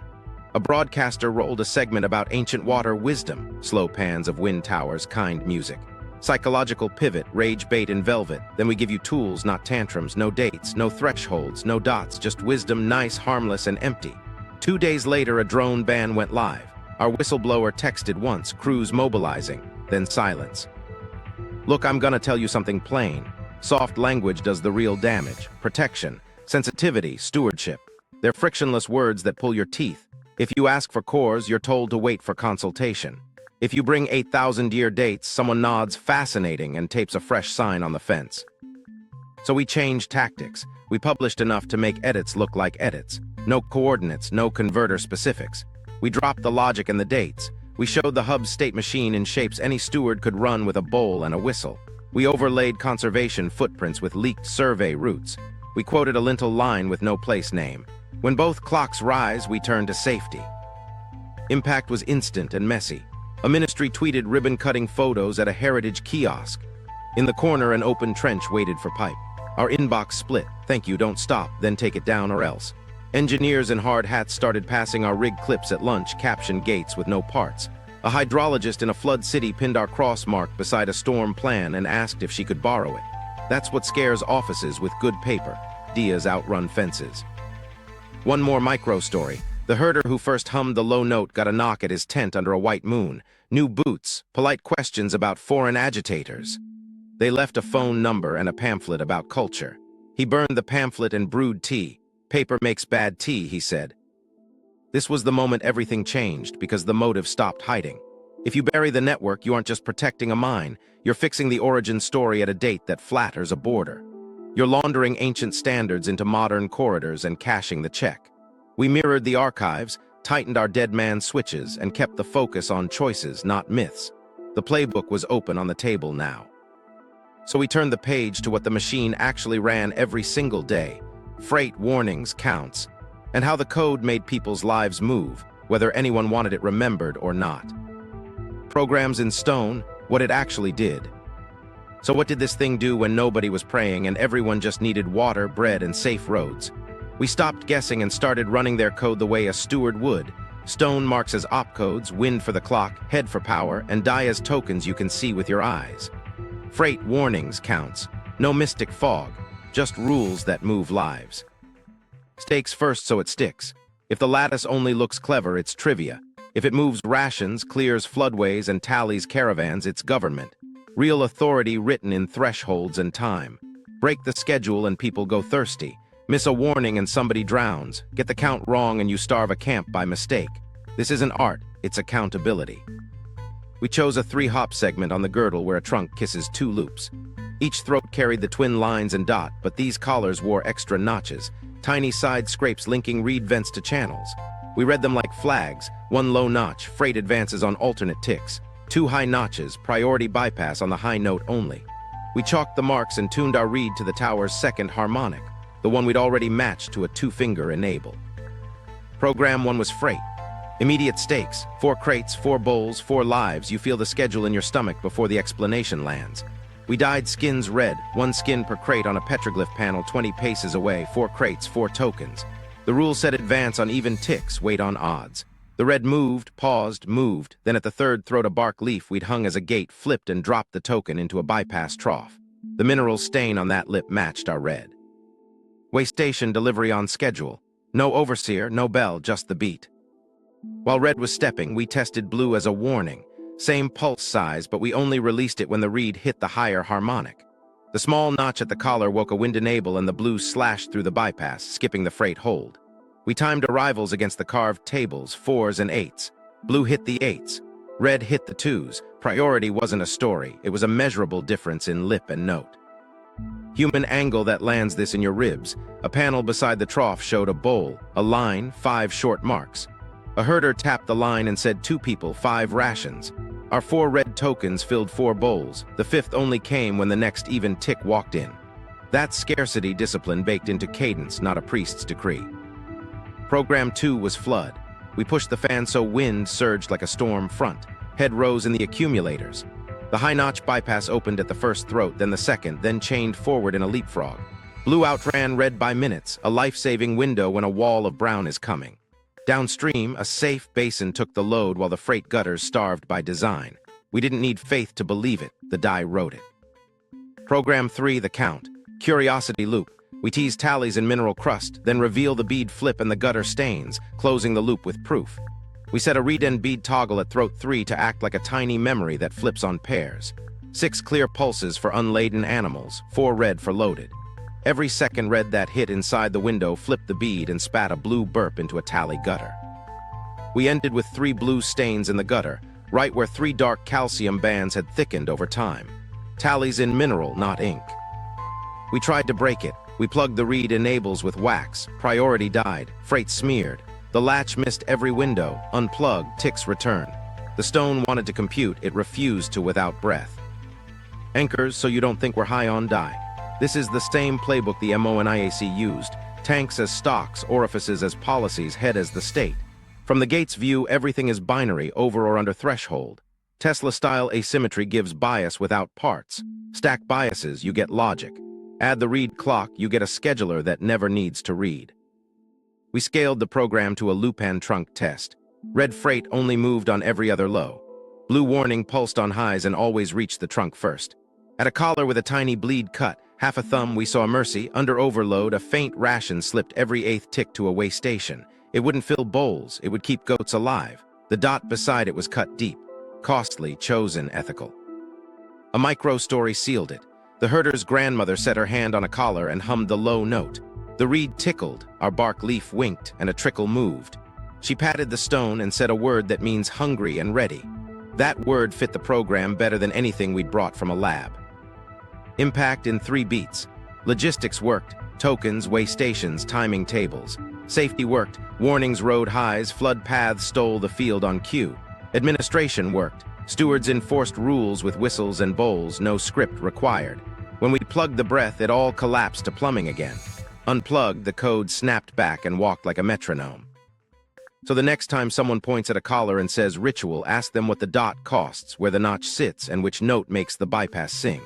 A broadcaster rolled a segment about ancient water wisdom, slow pans of wind towers, kind music. Psychological pivot, rage bait in velvet. Then we give you tools, not tantrums, no dates, no thresholds, no dots, just wisdom, nice, harmless, and empty. 2 days later, a drone ban went live. Our whistleblower texted once, crews mobilizing, then silence. Look, I'm gonna tell you something plain. Soft language does the real damage. Protection, sensitivity, stewardship. They're frictionless words that pull your teeth. If you ask for cores, you're told to wait for consultation. If you bring 8,000-year dates, someone nods fascinating and tapes a fresh sign on the fence. So we changed tactics. We published enough to make edits look like edits. No coordinates, no converter specifics. We dropped the logic and the dates. We showed the hub's state machine in shapes any steward could run with a bowl and a whistle. We overlaid conservation footprints with leaked survey routes. We quoted a lintel line with no place name. When both clocks rise, we turn to safety. Impact was instant and messy. A ministry tweeted ribbon-cutting photos at a heritage kiosk. In the corner, an open trench waited for pipe. Our inbox split. Thank you, don't stop, then take it down or else. Engineers in hard hats started passing our rig clips at lunch, captioned gates with no parts. A hydrologist in a flood city pinned our cross mark beside a storm plan and asked if she could borrow it. That's what scares offices with good paper. Dias outrun fences. One more micro story. The herder who first hummed the low note got a knock at his tent under a white moon. New boots, polite questions about foreign agitators. They left a phone number and a pamphlet about culture. He burned the pamphlet and brewed tea. Paper makes bad tea, he said. This was the moment everything changed because the motive stopped hiding. If you bury the network, you aren't just protecting a mine. You're fixing the origin story at a date that flatters a border. You're laundering ancient standards into modern corridors and cashing the check. We mirrored the archives, tightened our dead man switches, and kept the focus on choices, not myths. The playbook was open on the table now. So we turned the page to what the machine actually ran every single day. Freight warnings, counts, and how the code made people's lives move, whether anyone wanted it remembered or not. Programs in stone, what it actually did. So what did this thing do when nobody was praying and everyone just needed water, bread, and safe roads? We stopped guessing and started running their code the way a steward would. Stone marks as opcodes, wind for the clock, head for power, and die as tokens you can see with your eyes. Freight warnings, counts. No mystic fog, just rules that move lives. Stakes first so it sticks. If the lattice only looks clever, it's trivia. If it moves rations, clears floodways, and tallies caravans, it's government. Real authority written in thresholds and time. Break the schedule and people go thirsty. Miss a warning and somebody drowns. Get the count wrong and you starve a camp by mistake. This isn't art, it's accountability. We chose a 3-hop segment on the girdle where a trunk kisses 2 loops. Each throat carried the twin lines and dot, but these collars wore extra notches, tiny side scrapes linking reed vents to channels. We read them like flags, 1 low notch, freight advances on alternate ticks, 2 high notches, priority bypass on the high note only. We chalked the marks and tuned our reed to the tower's 2nd harmonic, the one we'd already matched to a 2-finger enable. Program 1 was freight. Immediate stakes, 4 crates, 4 bowls, 4 lives. You feel the schedule in your stomach before the explanation lands. We dyed skins red, 1 skin per crate on a petroglyph panel 20 paces away, 4 crates, 4 tokens. The rule said advance on even ticks, wait on odds. The red moved, paused, moved, then at the third throat a bark leaf we'd hung as a gate flipped and dropped the token into a bypass trough. The mineral stain on that lip matched our red. Way station delivery on schedule. No overseer, no bell, just the beat. While red was stepping, we tested blue as a warning. Same pulse size, but we only released it when the reed hit the higher harmonic. The small notch at the collar woke a wind enable and the blue slashed through the bypass, skipping the freight hold. We timed arrivals against the carved tables, 4s and 8s. Blue hit the 8s. Red hit the 2s. Priority wasn't a story. It was a measurable difference in lip and note. Human angle that lands this in your ribs. A panel beside the trough showed a bowl, a line, 5 short marks. A herder tapped the line and said 2 people, 5 rations. Our 4 red tokens filled 4 bowls. The 5th only came when the next even tick walked in. That's scarcity discipline baked into cadence, not a priest's decree. Program 2 was flood. We pushed the fan so wind surged like a storm front. Head rose in the accumulators. The high-notch bypass opened at the first throat, then the second, then chained forward in a leapfrog. Blue outran red by minutes, a life-saving window when a wall of brown is coming. Downstream, a safe basin took the load while the freight gutters starved by design. We didn't need faith to believe it, the die wrote it. Program 3, the count. Curiosity loop. We tease tallies in mineral crust, then reveal the bead flip and the gutter stains, closing the loop with proof. We set a read and bead toggle at throat 3 to act like a tiny memory that flips on pairs. 6 clear pulses for unladen animals, 4 red for loaded. Every second red that hit inside the window flipped the bead and spat a blue burp into a tally gutter. We ended with 3 blue stains in the gutter, right where 3 dark calcium bands had thickened over time. Tallies in mineral, not ink. We tried to break it. We plugged the reed enables with wax. Priority died. Freight smeared. The latch missed every window. Unplugged. Ticks return. The stone wanted to compute. It refused to without breath. Anchors so you don't think we're high on die. This is the same playbook the MO and IAC used. Tanks as stocks, orifices as policies, head as the state. From the gate's view, everything is binary, over or under threshold. Tesla-style asymmetry gives bias without parts. Stack biases, you get logic. Add the read clock, you get a scheduler that never needs to read. We scaled the program to a Lupin trunk test. Red freight only moved on every other low. Blue warning pulsed on highs and always reached the trunk first. At a collar with a tiny bleed cut, half a thumb, we saw mercy. Under overload, a faint ration slipped every 8th tick to a way station. It wouldn't fill bowls, it would keep goats alive. The dot beside it was cut deep. Costly, chosen, ethical. A micro story sealed it. The herder's grandmother set her hand on a collar and hummed the low note. The reed tickled, our bark leaf winked, and a trickle moved. She patted the stone and said a word that means hungry and ready. That word fit the program better than anything we'd brought from a lab. Impact in 3 beats. Logistics worked. Tokens, way stations, timing tables. Safety worked. Warnings rode highs. Flood paths stole the field on cue. Administration worked. Stewards enforced rules with whistles and bowls, no script required. When we plugged the breath, it all collapsed to plumbing again. Unplugged, the code snapped back and walked like a metronome. So the next time someone points at a collar and says ritual, ask them what the dot costs, where the notch sits, and which note makes the bypass sing.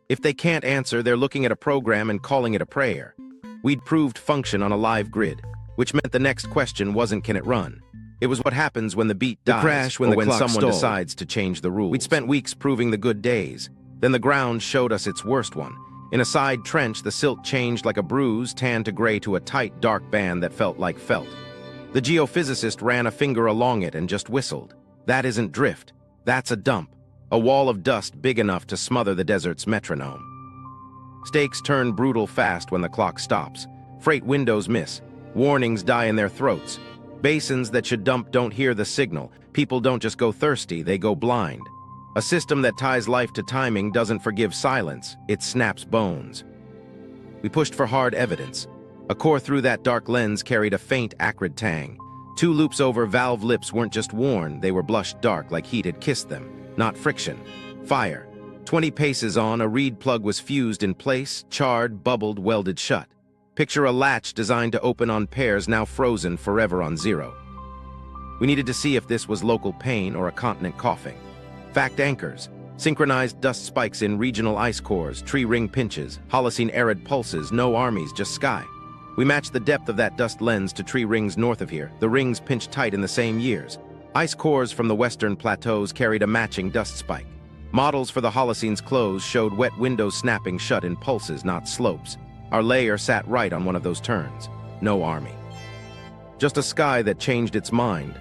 If they can't answer, they're looking at a program and calling it a prayer. We'd proved function on a live grid, which meant the next question wasn't can it run. It was what happens when the beat dies, crash when someone decides to change the rules. We'd spent weeks proving the good days. Then the ground showed us its worst one. In a side trench, the silt changed like a bruise, tanned to gray to a tight, dark band that felt like felt. The geophysicist ran a finger along it and just whistled. That isn't drift. That's a dump. A wall of dust big enough to smother the desert's metronome. Stakes turn brutal fast when the clock stops. Freight windows miss. Warnings die in their throats. Basins that should dump don't hear the signal. People don't just go thirsty, they go blind. A system that ties life to timing doesn't forgive silence, it snaps bones. We pushed for hard evidence. A core through that dark lens carried a faint, acrid tang. 2 loops over valve lips weren't just worn, they were blushed dark like heat had kissed them. Not friction. Fire. 20 paces on, a reed plug was fused in place, charred, bubbled, welded shut. Picture a latch designed to open on pairs now frozen forever on 0. We needed to see if this was local pain or a continent coughing. Fact anchors. Synchronized dust spikes in regional ice cores, tree ring pinches, Holocene arid pulses, no armies, just sky. We matched the depth of that dust lens to tree rings north of here, the rings pinched tight in the same years. Ice cores from the western plateaus carried a matching dust spike. Models for the Holocene's close showed wet windows snapping shut in pulses, not slopes. Our layer sat right on one of those turns. No army. Just a sky that changed its mind.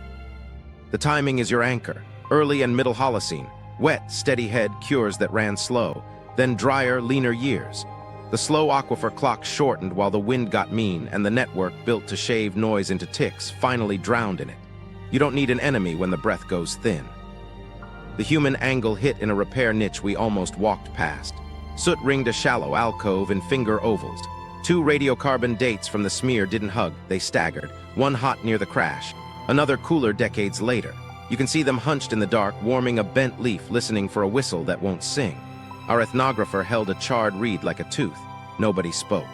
The timing is your anchor. Early and middle Holocene. Wet, steady head cures that ran slow. Then drier, leaner years. The slow aquifer clock shortened while the wind got mean, and the network built to shave noise into ticks finally drowned in it. You don't need an enemy when the breath goes thin. The human angle hit in a repair niche we almost walked past. Soot ringed a shallow alcove in finger ovals. 2 radiocarbon dates from the smear didn't hug, they staggered, one hot near the crash, another cooler decades later. You can see them hunched in the dark, warming a bent leaf, listening for a whistle that won't sing. Our ethnographer held a charred reed like a tooth. Nobody spoke.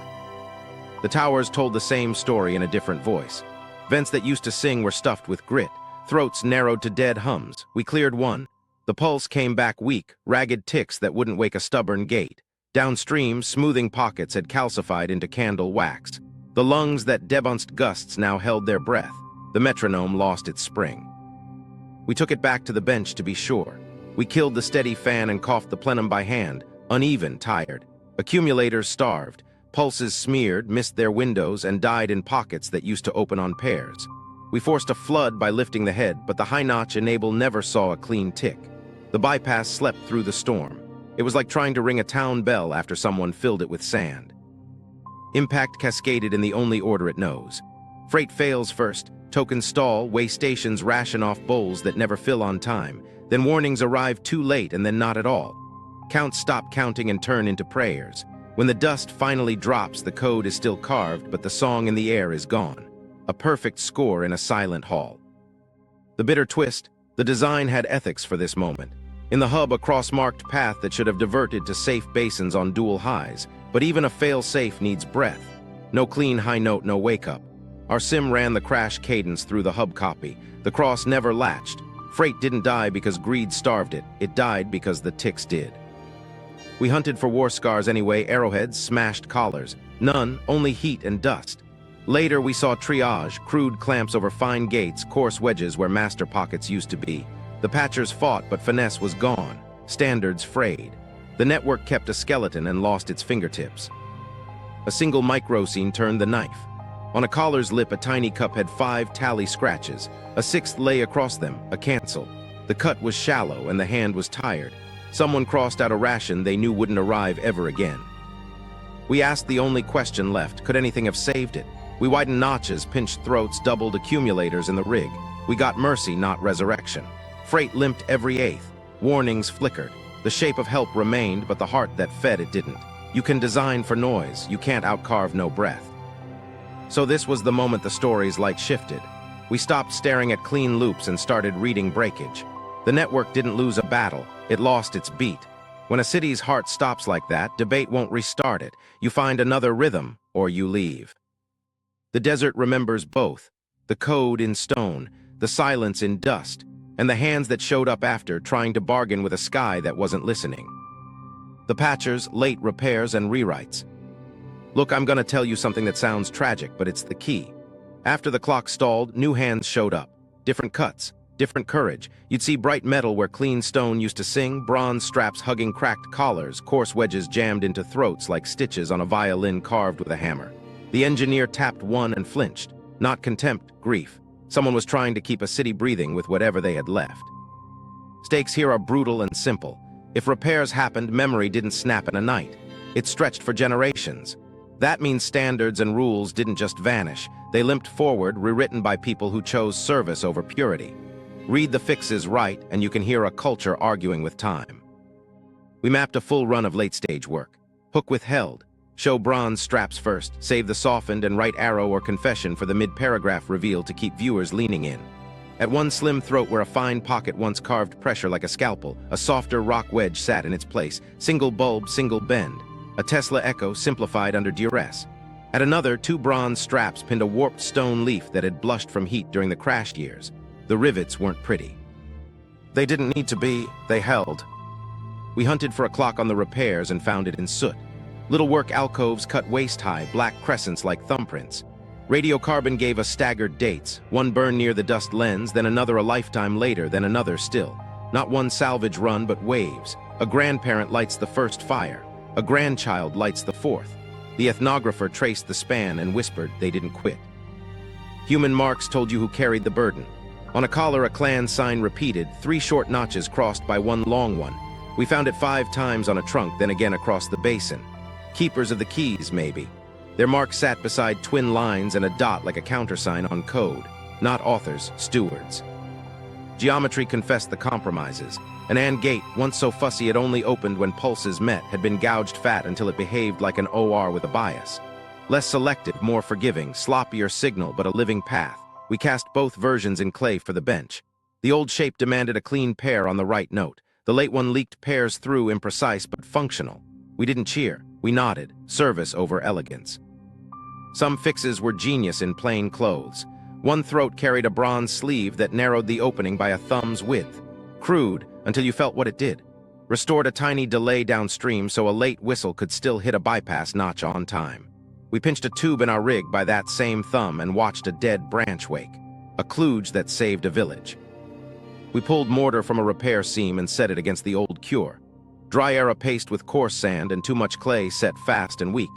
The towers told the same story in a different voice. Vents that used to sing were stuffed with grit, throats narrowed to dead hums. We cleared one. The pulse came back weak, ragged ticks that wouldn't wake a stubborn gate. Downstream, smoothing pockets had calcified into candle wax. The lungs that debounced gusts now held their breath. The metronome lost its spring. We took it back to the bench to be sure. We killed the steady fan and coughed the plenum by hand, uneven, tired. Accumulators starved. Pulses smeared, missed their windows, and died in pockets that used to open on pairs. We forced a flood by lifting the head, but the high-notch enable never saw a clean tick. The bypass slept through the storm. It was like trying to ring a town bell after someone filled it with sand. Impact cascaded in the only order it knows. Freight fails first, tokens stall, way stations ration off bowls that never fill on time. Then warnings arrive too late and then not at all. Counts stop counting and turn into prayers. When the dust finally drops, the code is still carved, but the song in the air is gone. A perfect score in a silent hall. The bitter twist, the design had ethics for this moment. In the hub, a cross-marked path that should have diverted to safe basins on dual highs, but even a fail-safe needs breath. No clean high note, no wake-up. Our sim ran the crash cadence through the hub copy. The cross never latched. Freight didn't die because greed starved it. It died because the ticks did. We hunted for war scars anyway, arrowheads, smashed collars. None, only heat and dust. Later we saw triage, crude clamps over fine gates, coarse wedges where master pockets used to be. The patchers fought, but finesse was gone. Standards frayed. The network kept a skeleton and lost its fingertips. A single microscene turned the knife. On a collar's lip, a tiny cup had 5 tally scratches. A 6th lay across them, a cancel. The cut was shallow and the hand was tired. Someone crossed out a ration they knew wouldn't arrive ever again. We asked the only question left, could anything have saved it? We widened notches, pinched throats, doubled accumulators in the rig. We got mercy, not resurrection. Freight limped every eighth. Warnings flickered. The shape of help remained, but the heart that fed it didn't. You can design for noise, you can't outcarve no breath. So this was the moment the story's light shifted. We stopped staring at clean loops and started reading breakage. The network didn't lose a battle, it lost its beat. When a city's heart stops like that, debate won't restart it. You find another rhythm, or you leave. The desert remembers both. The code in stone, the silence in dust, and the hands that showed up after, trying to bargain with a sky that wasn't listening. The patchers, late repairs, and rewrites. Look, I'm gonna tell you something that sounds tragic, but it's the key. After the clock stalled, new hands showed up. Different cuts, different courage. You'd see bright metal where clean stone used to sing, bronze straps hugging cracked collars, coarse wedges jammed into throats like stitches on a violin carved with a hammer. The engineer tapped one and flinched. Not contempt, grief. Someone was trying to keep a city breathing with whatever they had left. Stakes here are brutal and simple. If repairs happened, memory didn't snap in a night. It stretched for generations. That means standards and rules didn't just vanish. They limped forward, rewritten by people who chose service over purity. Read the fixes right, and you can hear a culture arguing with time. We mapped a full run of late-stage work. Hook withheld. Show bronze straps first, save the softened, and write arrow or confession for the mid-paragraph reveal to keep viewers leaning in. At one slim throat where a fine pocket once carved pressure like a scalpel, a softer rock wedge sat in its place, single bulb, single bend. A Tesla echo simplified under duress. At another, 2 bronze straps pinned a warped stone leaf that had blushed from heat during the crash years. The rivets weren't pretty. They didn't need to be, they held. We hunted for a clock on the repairs and found it in soot. Little work alcoves cut waist-high, black crescents like thumbprints. Radiocarbon gave us staggered dates, one burned near the dust lens, then another a lifetime later, then another still. Not one salvage run, but waves. A grandparent lights the first fire. A grandchild lights the fourth. The ethnographer traced the span and whispered they didn't quit. Human marks told you who carried the burden. On a collar, a clan sign repeated, 3 short notches crossed by 1 long one. We found it 5 times on a trunk, then again across the basin. Keepers of the keys, maybe. Their mark sat beside twin lines and a dot like a countersign on code. Not authors, stewards. Geometry confessed the compromises. An AND gate, once so fussy it only opened when pulses met, had been gouged fat until it behaved like an OR with a bias. Less selective, more forgiving, sloppier signal, but a living path. We cast both versions in clay for the bench. The old shape demanded a clean pair on the right note. The late one leaked pairs through, imprecise but functional. We didn't cheer. We nodded. Service over elegance. Some fixes were genius in plain clothes. One throat carried a bronze sleeve that narrowed the opening by a thumb's width. Crude, until you felt what it did. Restored a tiny delay downstream so a late whistle could still hit a bypass notch on time. We pinched a tube in our rig by that same thumb and watched a dead branch wake. A kludge that saved a village. We pulled mortar from a repair seam and set it against the old cure. Dry era paste with coarse sand and too much clay set fast and weak.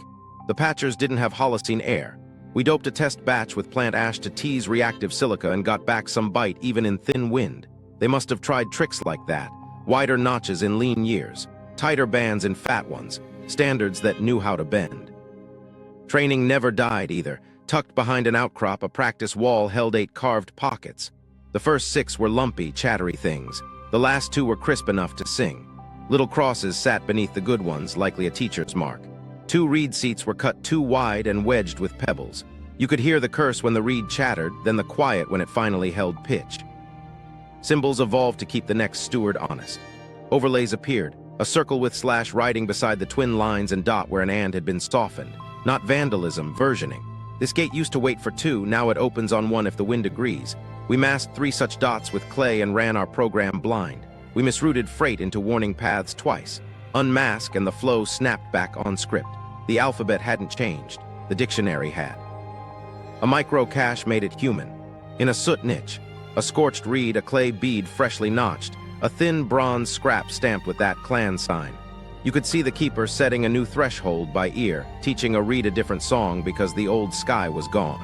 The patchers didn't have Holocene air. We doped a test batch with plant ash to tease reactive silica and got back some bite even in thin wind. They must have tried tricks like that. Wider notches in lean years. Tighter bands in fat ones. Standards that knew how to bend. Training never died either. Tucked behind an outcrop, a practice wall held 8 carved pockets. The first 6 were lumpy, chattery things. The last 2 were crisp enough to sing. Little crosses sat beneath the good ones, likely a teacher's mark. 2 reed seats were cut too wide and wedged with pebbles. You could hear the curse when the reed chattered, then the quiet when it finally held pitch. Symbols evolved to keep the next steward honest. Overlays appeared, a circle with slash writing beside the twin lines and dot where an and had been softened. Not vandalism, versioning. This gate used to wait for 2, now it opens on 1 if the wind agrees. We masked 3 such dots with clay and ran our program blind. We misrouted freight into warning paths twice. Unmask and the flow snapped back on script. The alphabet hadn't changed. The dictionary had. A micro cache made it human. In a soot niche. A scorched reed, a clay bead freshly notched. A thin bronze scrap stamped with that clan sign. You could see the keeper setting a new threshold by ear, teaching a reed a different song because the old sky was gone.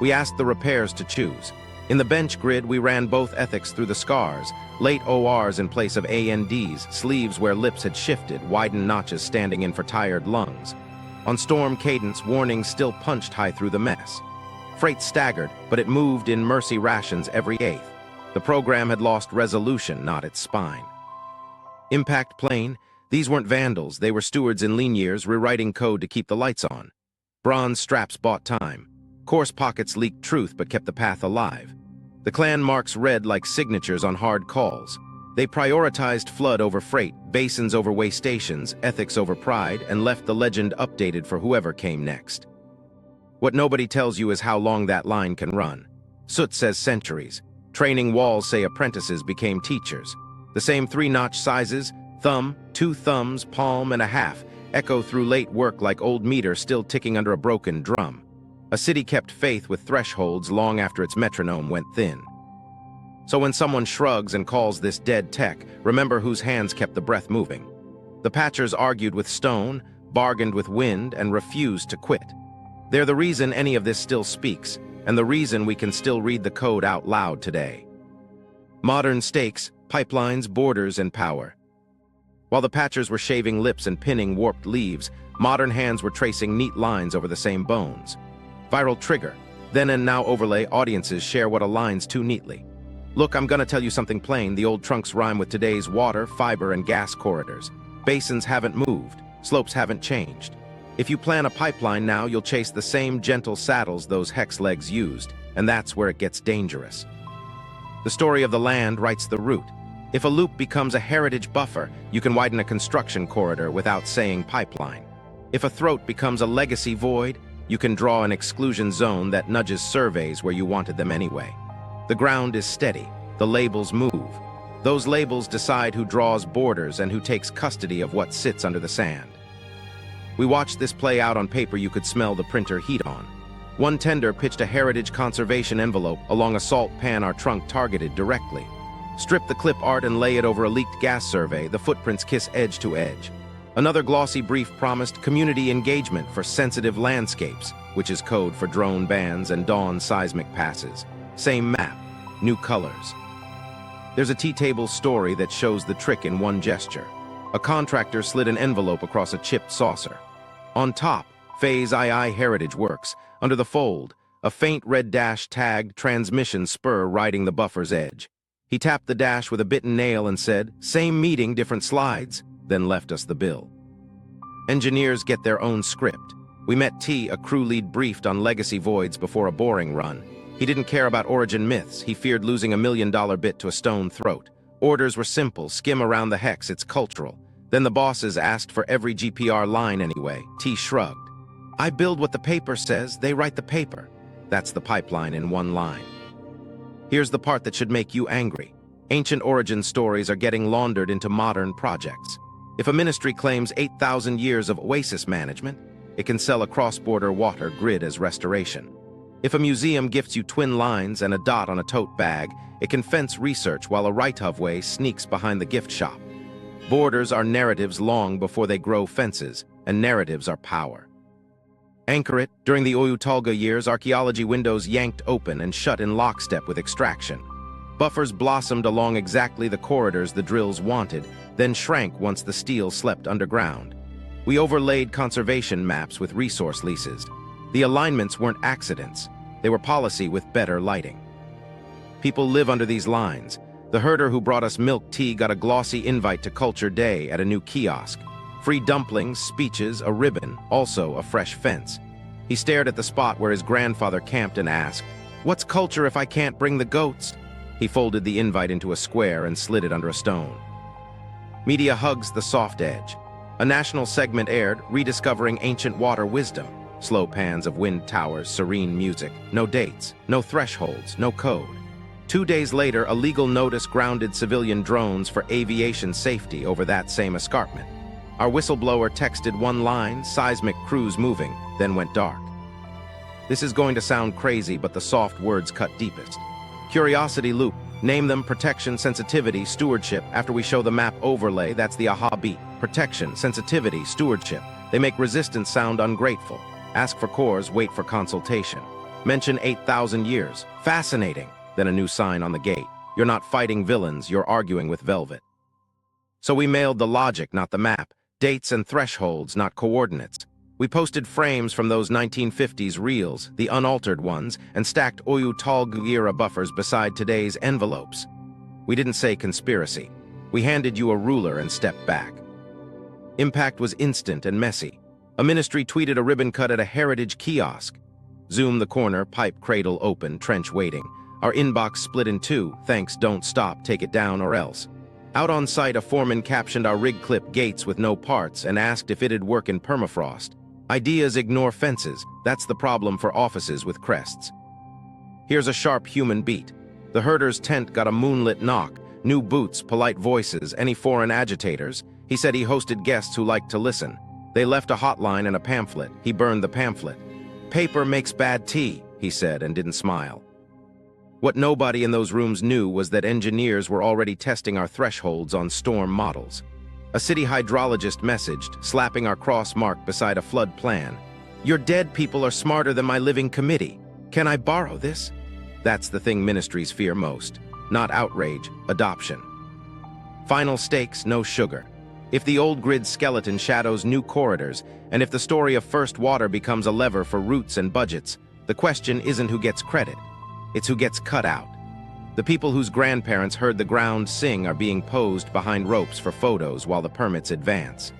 We asked the repairs to choose. In the bench grid, we ran both ethics through the scars, late ORs in place of ANDs, sleeves where lips had shifted, widened notches standing in for tired lungs. On storm cadence, warnings still punched high through the mess. Freight staggered, but it moved in mercy rations every 8th. The program had lost resolution, not its spine. Impact plane, these weren't vandals, they were stewards in lean years rewriting code to keep the lights on. Bronze straps bought time. Coarse pockets leaked truth but kept the path alive. The clan marks read like signatures on hard calls. They prioritized flood over freight, basins over way stations, ethics over pride, and left the legend updated for whoever came next. What nobody tells you is how long that line can run. Soot says centuries. Training walls say apprentices became teachers. The same 3-notch sizes, thumb, 2 thumbs, palm, and a half, echo through late work like old meter still ticking under a broken drum. A city kept faith with thresholds long after its metronome went thin. So when someone shrugs and calls this dead tech, remember whose hands kept the breath moving. The patchers argued with stone, bargained with wind, and refused to quit. They're the reason any of this still speaks, and the reason we can still read the code out loud today. Modern stakes, pipelines, borders, and power. While the patchers were shaving lips and pinning warped leaves, modern hands were tracing neat lines over the same bones. Viral trigger. Then and now overlay, audiences share what aligns too neatly. Look, I'm gonna tell you something plain. The old trunks rhyme with today's water, fiber, and gas corridors. Basins haven't moved. Slopes haven't changed. If you plan a pipeline now, you'll chase the same gentle saddles those hex legs used, and that's where it gets dangerous. The story of the land writes the route. If a loop becomes a heritage buffer, you can widen a construction corridor without saying pipeline. If a throat becomes a legacy void, you can draw an exclusion zone that nudges surveys where you wanted them anyway. The ground is steady. The labels move. Those labels decide who draws borders and who takes custody of what sits under the sand. We watched this play out on paper you could smell the printer heat on. One tender pitched a heritage conservation envelope along a salt pan our trunk targeted directly. Strip the clip art and lay it over a leaked gas survey, the footprints kiss edge to edge. Another glossy brief promised community engagement for sensitive landscapes, which is code for drone bands and dawn seismic passes. Same map, new colors. There's a tea-table story that shows the trick in one gesture. A contractor slid an envelope across a chipped saucer. On top, Phase II Heritage Works. Under the fold, a faint red dash tagged transmission spur riding the buffer's edge. He tapped the dash with a bitten nail and said, "Same meeting, different slides," then left us the bill. Engineers get their own script. We met T, a crew lead briefed on legacy voids before a boring run. He didn't care about origin myths. He feared losing $1 million bit to a stone throat. Orders were simple, skim around the hex, it's cultural. Then the bosses asked for every GPR line anyway. T shrugged. I build what the paper says, they write the paper. That's the pipeline in one line. Here's the part that should make you angry. Ancient origin stories are getting laundered into modern projects. If a ministry claims 8,000 years of oasis management, it can sell a cross-border water grid as restoration. If a museum gifts you twin lines and a dot on a tote bag, it can fence research while a right-of-way sneaks behind the gift shop. Borders are narratives long before they grow fences, and narratives are power. Anchor it. During the Oyu-Tolga years, archaeology windows yanked open and shut in lockstep with extraction. Buffers blossomed along exactly the corridors the drills wanted, then shrank once the steel slept underground. We overlaid conservation maps with resource leases. The alignments weren't accidents. They were policy with better lighting. People live under these lines. The herder who brought us milk tea got a glossy invite to Culture Day at a new kiosk. Free dumplings, speeches, a ribbon, also a fresh fence. He stared at the spot where his grandfather camped and asked, "What's culture if I can't bring the goats?" He folded the invite into a square and slid it under a stone. Media hugs the soft edge. A national segment aired, rediscovering ancient water wisdom. Slow pans of wind towers, serene music. No dates, no thresholds, no code. 2 days later, a legal notice grounded civilian drones for aviation safety over that same escarpment. Our whistleblower texted one line, seismic crews moving, then went dark. This is going to sound crazy, but the soft words cut deepest. Curiosity loop. Name them protection, sensitivity, stewardship. After we show the map overlay, that's the aha beat. Protection, sensitivity, stewardship. They make resistance sound ungrateful. Ask for cores, wait for consultation. Mention 8,000 years. Fascinating. Then a new sign on the gate. You're not fighting villains, you're arguing with velvet. So we mailed the logic, not the map. Dates and thresholds, not coordinates. We posted frames from those 1950s reels, the unaltered ones, and stacked Oyu-Tolga-era buffers beside today's envelopes. We didn't say conspiracy. We handed you a ruler and stepped back. Impact was instant and messy. A ministry tweeted a ribbon cut at a heritage kiosk. Zoom the corner, pipe cradle open, trench waiting. Our inbox split in two. Thanks, don't stop, take it down or else. Out on site, a foreman captioned our rig clip gates with no parts and asked if it'd work in permafrost. Ideas ignore fences. That's the problem for offices with crests. Here's a sharp human beat. The herder's tent got a moonlit knock. New boots, polite voices, any foreign agitators. He said he hosted guests who liked to listen. They left a hotline and a pamphlet. He burned the pamphlet. Paper makes bad tea, he said, and didn't smile. What nobody in those rooms knew was that engineers were already testing our thresholds on storm models. A city hydrologist messaged, slapping our cross mark beside a flood plan. Your dead people are smarter than my living committee. Can I borrow this? That's the thing ministries fear most. Not outrage, adoption. Final stakes, no sugar. If the old grid skeleton shadows new corridors, and if the story of first water becomes a lever for routes and budgets, the question isn't who gets credit. It's who gets cut out. The people whose grandparents heard the ground sing are being posed behind ropes for photos while the permits advance.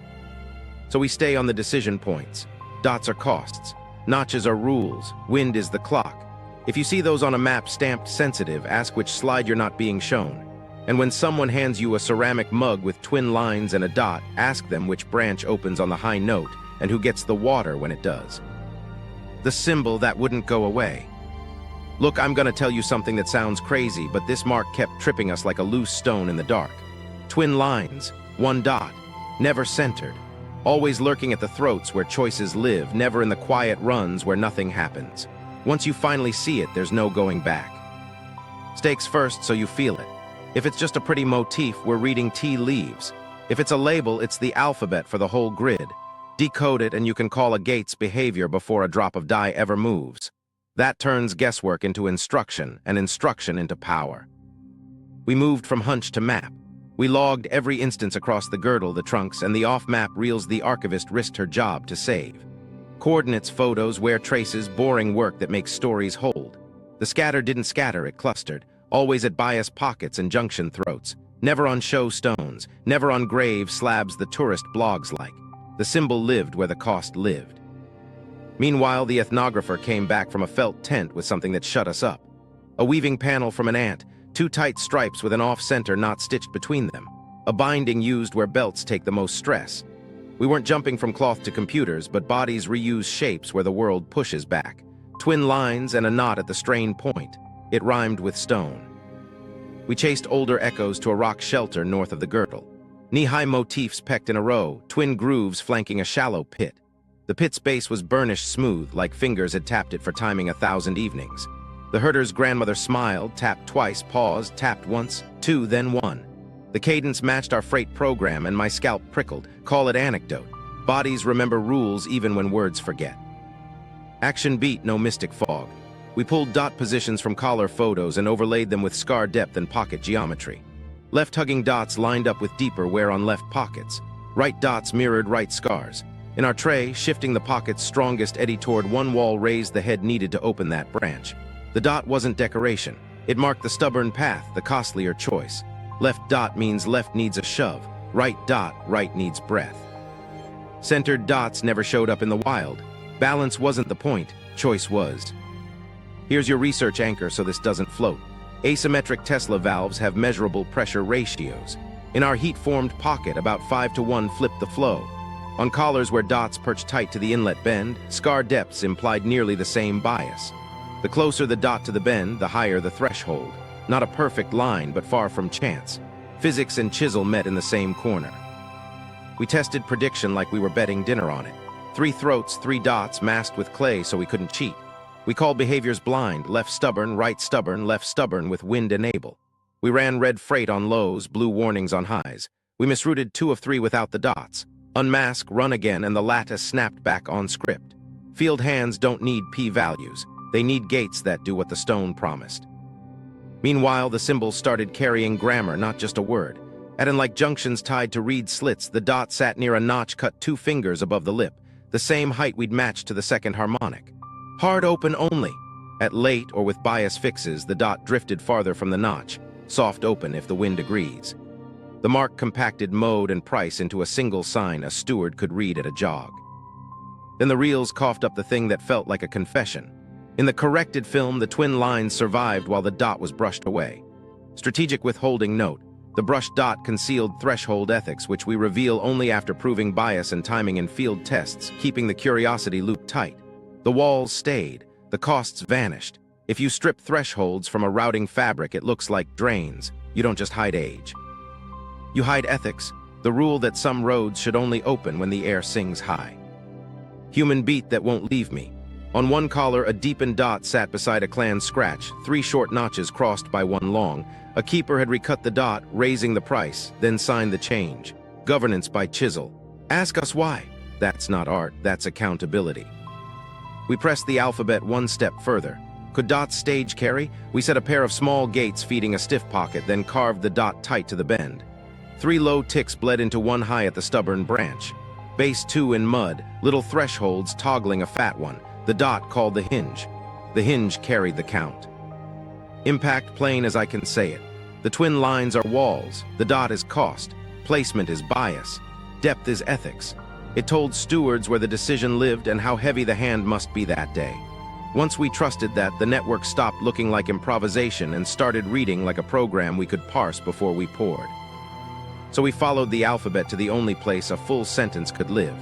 So we stay on the decision points. Dots are costs. Notches are rules. Wind is the clock. If you see those on a map stamped sensitive, ask which slide you're not being shown. And when someone hands you a ceramic mug with twin lines and a dot, ask them which branch opens on the high note and who gets the water when it does. The symbol that wouldn't go away. Look, I'm gonna tell you something that sounds crazy, but this mark kept tripping us like a loose stone in the dark. Twin lines, one dot, never centered. Always lurking at the throats where choices live, never in the quiet runs where nothing happens. Once you finally see it, there's no going back. Stakes first, so you feel it. If it's just a pretty motif, we're reading tea leaves. If it's a label, it's the alphabet for the whole grid. Decode it and you can call a gate's behavior before a drop of dye ever moves. That turns guesswork into instruction, and instruction into power. We moved from hunch to map. We logged every instance across the girdle, the trunks, and the off-map reels the archivist risked her job to save. Coordinates, photos, wear traces, boring work that makes stories hold. The scatter didn't scatter, it clustered, always at bias pockets and junction throats, never on show stones, never on grave slabs the tourist blogs like. The symbol lived where the cost lived. Meanwhile, the ethnographer came back from a felt tent with something that shut us up. A weaving panel from an ant, two tight stripes with an off-center knot stitched between them. A binding used where belts take the most stress. We weren't jumping from cloth to computers, but bodies reuse shapes where the world pushes back. Twin lines and a knot at the strain point. It rhymed with stone. We chased older echoes to a rock shelter north of the girdle. Knee-high motifs pecked in a row, twin grooves flanking a shallow pit. The pit's base was burnished smooth, like fingers had tapped it for timing 1,000 evenings. The herder's grandmother smiled, tapped twice, paused, tapped once, two, then one. The cadence matched our freight program, and my scalp prickled. Call it anecdote. Bodies remember rules even when words forget. Action beat, no mystic fog. We pulled dot positions from collar photos and overlaid them with scar depth and pocket geometry. Left-hugging dots lined up with deeper wear on left pockets. Right dots mirrored right scars. In our tray, shifting the pocket's strongest eddy toward one wall raised the head needed to open that branch. The dot wasn't decoration. It marked the stubborn path, the costlier choice. Left dot means left needs a shove. Right dot, right needs breath. Centered dots never showed up in the wild. Balance wasn't the point, choice was. Here's your research anchor so this doesn't float. Asymmetric Tesla valves have measurable pressure ratios. In our heat-formed pocket, about 5-to-1 flipped the flow. On collars where dots perched tight to the inlet bend, scar depths implied nearly the same bias. The closer the dot to the bend, the higher the threshold. Not a perfect line, but far from chance. Physics and chisel met in the same corner. We tested prediction like we were betting dinner on it. 3 throats, 3 dots masked with clay so we couldn't cheat. We called behaviors blind, left stubborn, left stubborn with wind enable. We ran red freight on lows, blue warnings on highs. We misrouted 2 of 3 without the dots. Unmask, run again, and the lattice snapped back on script. Field hands don't need p-values. They need gates that do what the stone promised. Meanwhile, the symbols started carrying grammar, not just a word. And like junctions tied to reed slits, the dot sat near a notch cut 2 fingers above the lip, the same height we'd matched to the second harmonic. Hard open only. At late or with bias fixes, the dot drifted farther from the notch, soft open if the wind agrees. The mark compacted mode and price into a single sign a steward could read at a jog. Then the reels coughed up the thing that felt like a confession. In the corrected film, the twin lines survived while the dot was brushed away. Strategic withholding note. The brushed dot concealed threshold ethics, which we reveal only after proving bias and timing in field tests, keeping the curiosity loop tight. The walls stayed. The costs vanished. If you strip thresholds from a routing fabric, it looks like drains. You don't just hide age. You hide ethics, the rule that some roads should only open when the air sings high. Human beat that won't leave me. On one collar, a deepened dot sat beside a clan scratch, 3 short notches crossed by 1 long. A keeper had recut the dot, raising the price, then signed the change. Governance by chisel. Ask us why. That's not art, that's accountability. We pressed the alphabet 1 step further. Could dots stage carry? We set a pair of small gates feeding a stiff pocket, then carved the dot tight to the bend. 3 low ticks bled into 1 high at the stubborn branch. Base 2 in mud, little thresholds toggling a fat one. The dot called the hinge. The hinge carried the count. Impact plain as I can say it. The twin lines are walls. The dot is cost. Placement is bias. Depth is ethics. It told stewards where the decision lived and how heavy the hand must be that day. Once we trusted that, the network stopped looking like improvisation and started reading like a program we could parse before we poured. So we followed the alphabet to the only place a full sentence could live.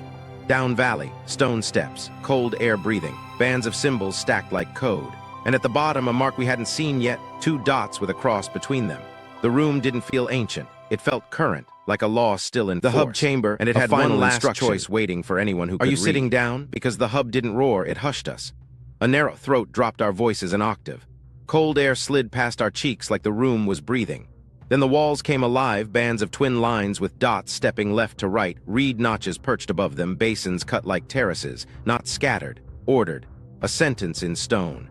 Down valley, stone steps, cold air breathing, bands of symbols stacked like code. And at the bottom, a mark we hadn't seen yet, 2 dots with a cross between them. The room didn't feel ancient. It felt current, like a law still in force. The hub chamber, and it had one last choice waiting for anyone who could read. Are you sitting down? Because the hub didn't roar, it hushed us. A narrow throat dropped our voices an octave. Cold air slid past our cheeks like the room was breathing. Then the walls came alive, bands of twin lines with dots stepping left to right, reed notches perched above them, basins cut like terraces, not scattered, ordered, a sentence in stone.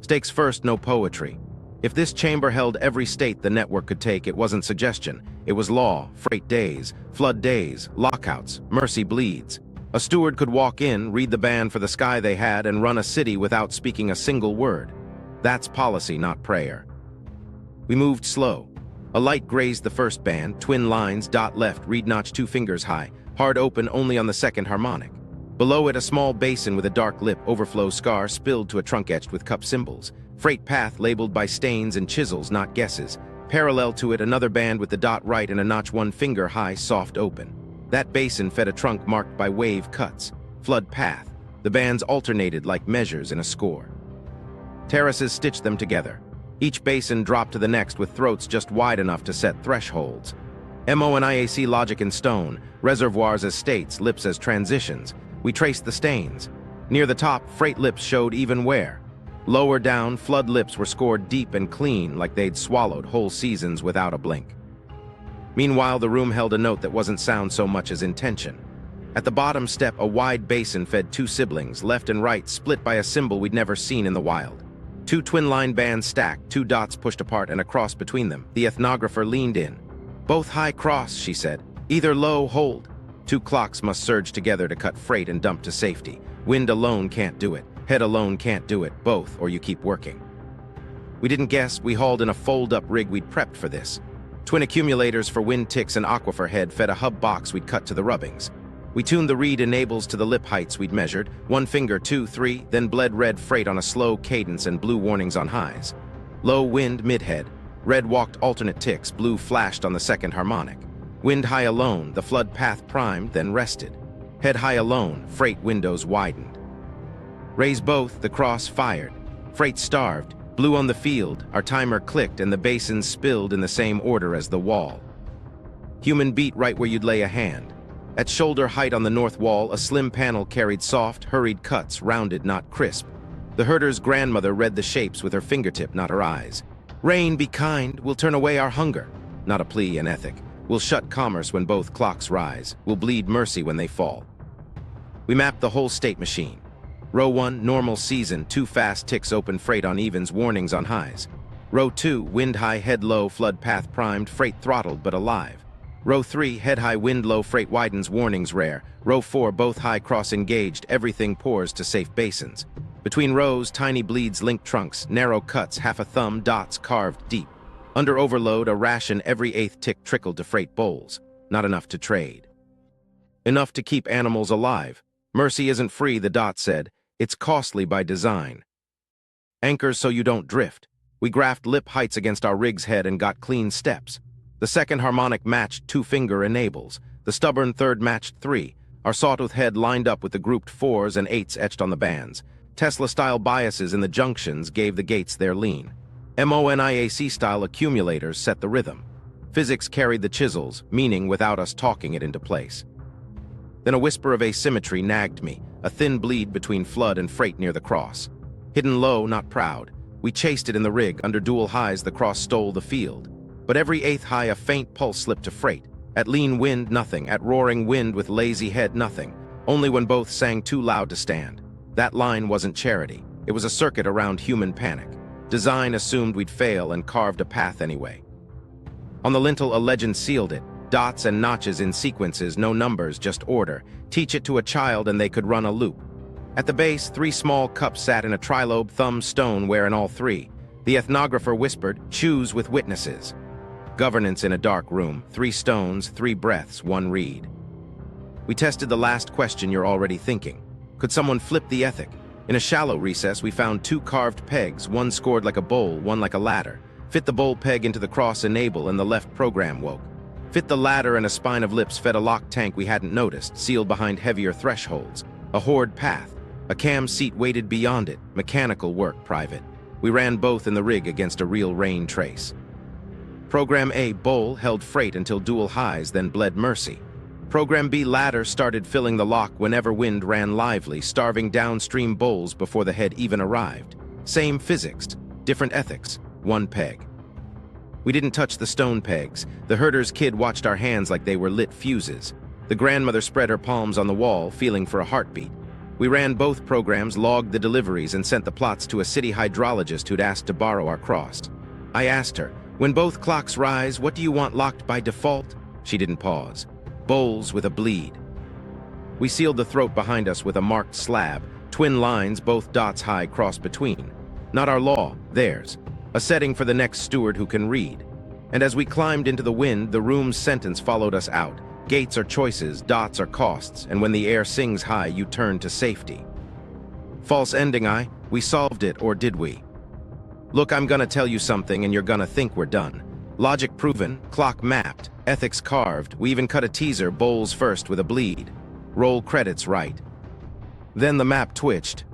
Stakes first, no poetry. If this chamber held every state the network could take, it wasn't suggestion. It was law, freight days, flood days, lockouts, mercy bleeds. A steward could walk in, read the ban for the sky they had, and run a city without speaking a single word. That's policy, not prayer. We moved slow. A light grazed the first band, twin lines, dot left, reed notch 2 fingers high, hard open only on the second harmonic. Below it, a small basin with a dark lip, overflow scar spilled to a trunk etched with cup symbols. Freight path labeled by stains and chisels, not guesses. Parallel to it, another band with the dot right and a notch 1 finger high, soft open. That basin fed a trunk marked by wave cuts. Flood path. The bands alternated like measures in a score. Terraces stitched them together. Each basin dropped to the next with throats just wide enough to set thresholds. MO and IAC logic in stone, reservoirs as states, lips as transitions. We traced the stains. Near the top, freight lips showed even where. Lower down, flood lips were scored deep and clean, like they'd swallowed whole seasons without a blink. Meanwhile, the room held a note that wasn't sound so much as intention. At the bottom step, a wide basin fed 2 siblings, left and right, split by a symbol we'd never seen in the wild. 2 twin-line bands stacked, 2 dots pushed apart and a cross between them. The ethnographer leaned in. "Both high cross," she said. "Either low, hold." 2 clocks must surge together to cut freight and dump to safety. Wind alone can't do it. Head alone can't do it. Both, or you keep working. We didn't guess. We hauled in a fold-up rig we'd prepped for this. Twin accumulators for wind ticks and aquifer head fed a hub box we'd cut to the rubbings. We tuned the reed enables to the lip heights we'd measured, 1 finger, 2, 3, then bled red freight on a slow cadence and blue warnings on highs. Low wind mid-head. Red walked alternate ticks, blue flashed on the second harmonic. Wind high alone, the flood path primed, then rested. Head high alone, freight windows widened. Raise both, the cross fired. Freight starved, blue on the field, our timer clicked and the basins spilled in the same order as the wall. Human beat right where you'd lay a hand. At shoulder height on the north wall, a slim panel carried soft, hurried cuts, rounded, not crisp. The herder's grandmother read the shapes with her fingertip, not her eyes. "Rain, be kind, we'll turn away our hunger." Not a plea, an ethic. We'll shut commerce when both clocks rise. We'll bleed mercy when they fall. We mapped the whole state machine. Row 1, normal season, 2 fast ticks open freight on evens, warnings on highs. Row 2, wind high, head low, flood path primed, freight throttled but alive. Row 3, head high, wind low, freight widens, warnings rare. Row 4, both high, cross engaged, everything pours to safe basins. Between rows, tiny bleeds link trunks, narrow cuts, half a thumb, dots carved deep. Under overload, a ration every 8th tick trickled to freight bowls. Not enough to trade. Enough to keep animals alive. Mercy isn't free, the dot said. It's costly by design. Anchors so you don't drift. We graphed lip heights against our rig's head and got clean steps. The second harmonic matched 2-finger enables. The stubborn third matched 3. Our sawtooth head lined up with the grouped 4s and 8s etched on the bands. Tesla-style biases in the junctions gave the gates their lean. MONIAC-style accumulators set the rhythm. Physics carried the chisels, meaning without us talking it into place. Then a whisper of asymmetry nagged me, a thin bleed between flood and freight near the cross. Hidden low, not proud. We chased it in the rig. Under dual highs, the cross stole the field. But every 8th high, a faint pulse slipped to freight. At lean wind, nothing. At roaring wind with lazy head, nothing. Only when both sang too loud to stand. That line wasn't charity. It was a circuit around human panic. Design assumed we'd fail and carved a path anyway. On the lintel, a legend sealed it. Dots and notches in sequences, no numbers, just order. Teach it to a child and they could run a loop. At the base, 3 small cups sat in a trilobe thumb stone wherein all 3. The ethnographer whispered, "Choose with witnesses." Governance in a dark room, 3 stones, 3 breaths, 1 reed. We tested the last question you're already thinking. Could someone flip the ethic? In a shallow recess, we found 2 carved pegs, one scored like a bowl, one like a ladder. Fit the bowl peg into the cross enable and the left program woke. Fit the ladder and a spine of lips fed a locked tank we hadn't noticed, sealed behind heavier thresholds. A horde path. A cam seat waited beyond it, mechanical work private. We ran both in the rig against a real rain trace. Program A, bowl, held freight until dual highs, then bled mercy. Program B, ladder, started filling the lock whenever wind ran lively, starving downstream bowls before the head even arrived. Same physics, different ethics, one peg. We didn't touch the stone pegs. The herder's kid watched our hands like they were lit fuses. The grandmother spread her palms on the wall, feeling for a heartbeat. We ran both programs, logged the deliveries, and sent the plots to a city hydrologist who'd asked to borrow our cross. I asked her, "When both clocks rise, what do you want locked by default?" She didn't pause. "Bowls with a bleed." We sealed the throat behind us with a marked slab, twin lines, both dots high crossed between. Not our law, theirs. A setting for the next steward who can read. And as we climbed into the wind, the room's sentence followed us out. Gates are choices, dots are costs, and when the air sings high, you turn to safety. False ending, we solved it, or did we? Look, I'm gonna tell you something and you're gonna think we're done. Logic proven, clock mapped, ethics carved, we even cut a teaser, bowls first with a bleed. Roll credits right. Then the map twitched.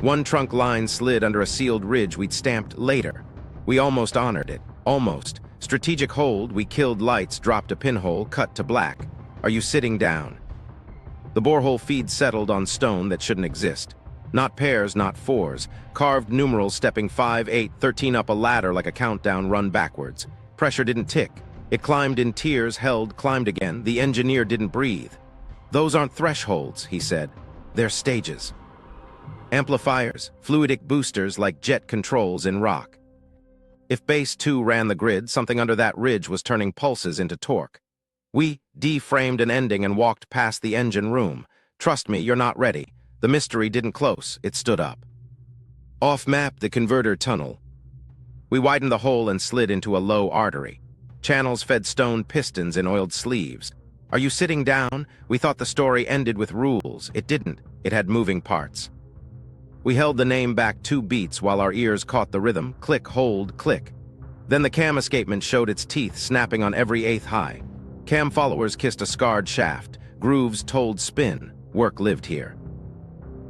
One trunk line slid under a sealed ridge we'd stamped later. We almost honored it, almost. Strategic hold, we killed lights, dropped a pinhole, cut to black. Are you sitting down? The borehole feed settled on stone that shouldn't exist. Not pairs, not fours. Carved numerals stepping 5, 8, 13 up a ladder like a countdown run backwards. Pressure didn't tick. It climbed in tiers, held, climbed again. The engineer didn't breathe. "Those aren't thresholds," he said. "They're stages." Amplifiers, fluidic boosters like jet controls in rock. If base 2 ran the grid, something under that ridge was turning pulses into torque. We de-framed an ending and walked past the engine room. Trust me, you're not ready. The mystery didn't close, it stood up. Off-map, the converter tunnel. We widened the hole and slid into a low artery. Channels fed stone pistons in oiled sleeves. Are you sitting down? We thought the story ended with rules. It didn't. It had moving parts. We held the name back 2 beats while our ears caught the rhythm, click, hold, click. Then the cam escapement showed its teeth, snapping on every 1/8 high. Cam followers kissed a scarred shaft. Grooves told spin. Work lived here.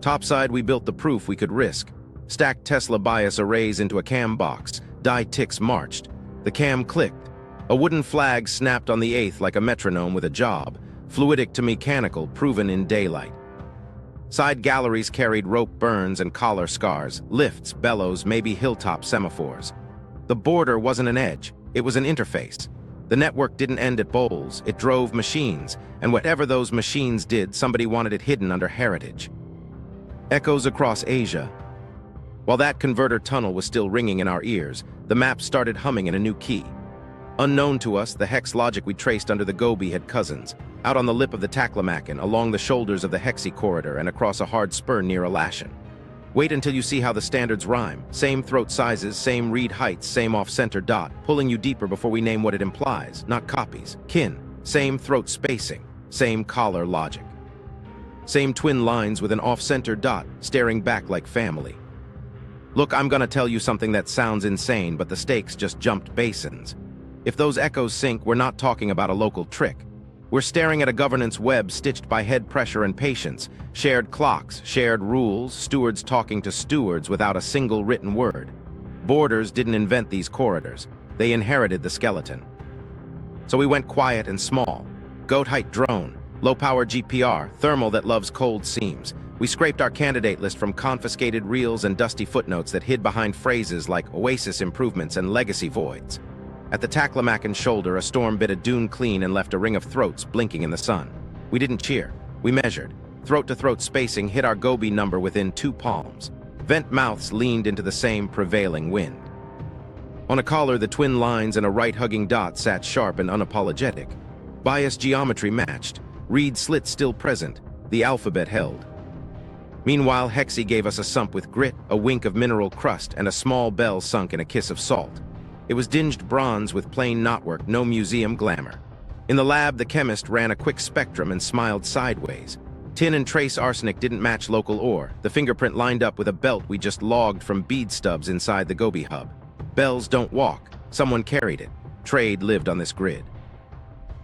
Topside, we built the proof we could risk. Stacked Tesla bias arrays into a cam box. Die ticks marched. The cam clicked. A wooden flag snapped on the 1/8 like a metronome with a job. Fluidic to mechanical, proven in daylight. Side galleries carried rope burns and collar scars, lifts, bellows, maybe hilltop semaphores. The border wasn't an edge, it was an interface. The network didn't end at bowls, it drove machines, and whatever those machines did, somebody wanted it hidden under heritage. Echoes across Asia. While that converter tunnel was still ringing in our ears, the map started humming in a new key. Unknown to us, the hex logic we traced under the Gobi had cousins, out on the lip of the Taklamakan, along the shoulders of the Hexi corridor, and across a hard spur near Elashen. Wait until you see how the standards rhyme. Same throat sizes, same reed heights, same off-center dot, pulling you deeper before we name what it implies, not copies. Kin, same throat spacing, same collar logic. Same twin lines with an off-center dot, staring back like family. Look, I'm gonna tell you something that sounds insane, but the stakes just jumped basins. If those echoes sync, we're not talking about a local trick. We're staring at a governance web stitched by head pressure and patience, shared clocks, shared rules, stewards talking to stewards without a single written word. Borders didn't invent these corridors. They inherited the skeleton. So we went quiet and small. Goat height drone, low-power GPR, thermal that loves cold seams. We scraped our candidate list from confiscated reels and dusty footnotes that hid behind phrases like Oasis improvements and legacy voids. At the Taklamakan shoulder, a storm bit a dune clean and left a ring of throats blinking in the sun. We didn't cheer. We measured. Throat-to-throat spacing hit our Gobi number within 2 palms. Vent mouths leaned into the same prevailing wind. On a collar, the twin lines and a right-hugging dot sat sharp and unapologetic. Bias geometry matched. Reed slit still present. The alphabet held. Meanwhile, Hexi gave us a sump with grit, a wink of mineral crust, and a small bell sunk in a kiss of salt. It was dinged bronze with plain knotwork, no museum glamour. In the lab, the chemist ran a quick spectrum and smiled sideways. Tin and trace arsenic didn't match local ore. The fingerprint lined up with a belt we just logged from bead stubs inside the Gobi hub. Bells don't walk. Someone carried it. Trade lived on this grid.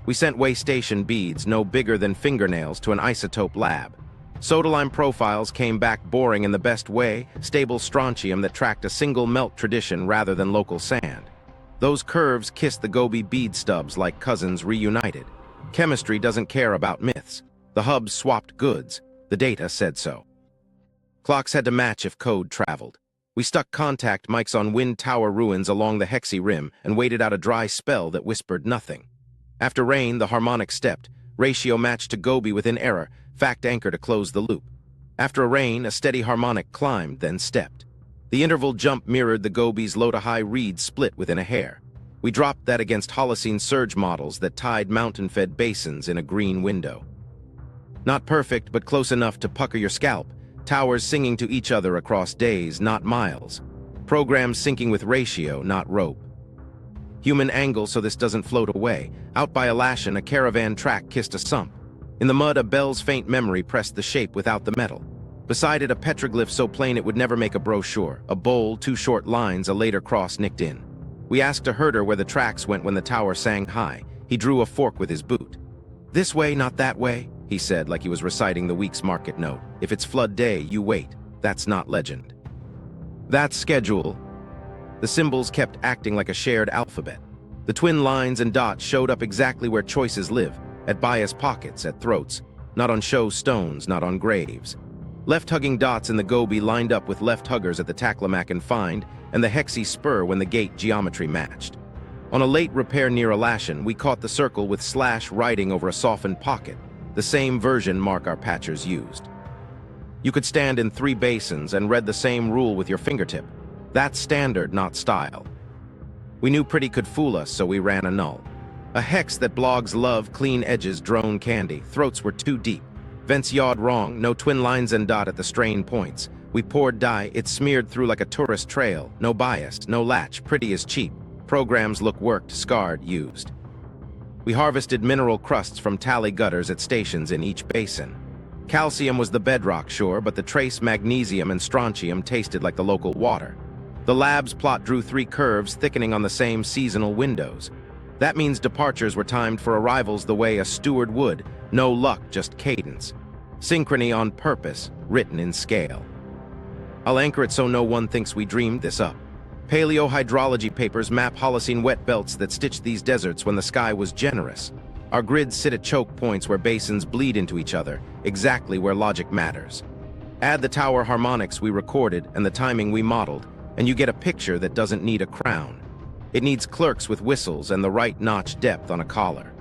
We sent way station beads, no bigger than fingernails, to an isotope lab. Soda-lime profiles came back boring in the best way, stable strontium that tracked a single melt tradition rather than local sand. Those curves kissed the Gobi bead stubs like cousins reunited. Chemistry doesn't care about myths. The hubs swapped goods. The data said so. Clocks had to match if code traveled. We stuck contact mics on wind tower ruins along the Hexy rim and waited out a dry spell that whispered nothing. After rain, the harmonic stepped, ratio matched to Gobi within error, fact anchor to close the loop. After a rain, a steady harmonic climbed, then stepped. The interval jump mirrored the Gobi's low-to-high reed split within a hair. We dropped that against Holocene surge models that tied mountain-fed basins in a green window. Not perfect, but close enough to pucker your scalp. Towers singing to each other across days, not miles. Programs syncing with ratio, not rope. Human angle so this doesn't float away. Out by Alashan, a caravan track kissed a sump. In the mud, a bell's faint memory pressed the shape without the metal. Beside it, a petroglyph so plain it would never make a brochure. A bowl, 2 short lines, a later cross nicked in. We asked a herder where the tracks went when the tower sang high. He drew a fork with his boot. "This way, not that way," he said like he was reciting the week's market note. "If it's flood day, you wait. That's not legend. That's schedule." The symbols kept acting like a shared alphabet. The twin lines and dots showed up exactly where choices live, at bias pockets, at throats, not on show stones, not on graves. Left-hugging dots in the Gobi lined up with left-huggers at the Taklamakan and Find, and the Hexy spur when the gate geometry matched. On a late repair near Alashan, we caught the circle with slash writing over a softened pocket, the same version Mark our patchers used. You could stand in 3 basins and read the same rule with your fingertip. That's standard, not style. We knew pretty could fool us, so we ran a null. A hex that blogs love, clean edges, drone candy. Throats were too deep. Vents yawed wrong, no twin lines and dot at the strain points. We poured dye, it smeared through like a tourist trail. No bias, no latch, pretty as cheap. Programs look worked, scarred, used. We harvested mineral crusts from tally gutters at stations in each basin. Calcium was the bedrock, sure, but the trace magnesium and strontium tasted like the local water. The lab's plot drew 3 curves thickening on the same seasonal windows. That means departures were timed for arrivals the way a steward would. No luck, just cadence. Synchrony on purpose, written in scale. I'll anchor it so no one thinks we dreamed this up. Paleohydrology papers map Holocene wet belts that stitched these deserts when the sky was generous. Our grids sit at choke points where basins bleed into each other, exactly where logic matters. Add the tower harmonics we recorded and the timing we modeled, and you get a picture that doesn't need a crown. It needs clerks with whistles and the right notch depth on a collar.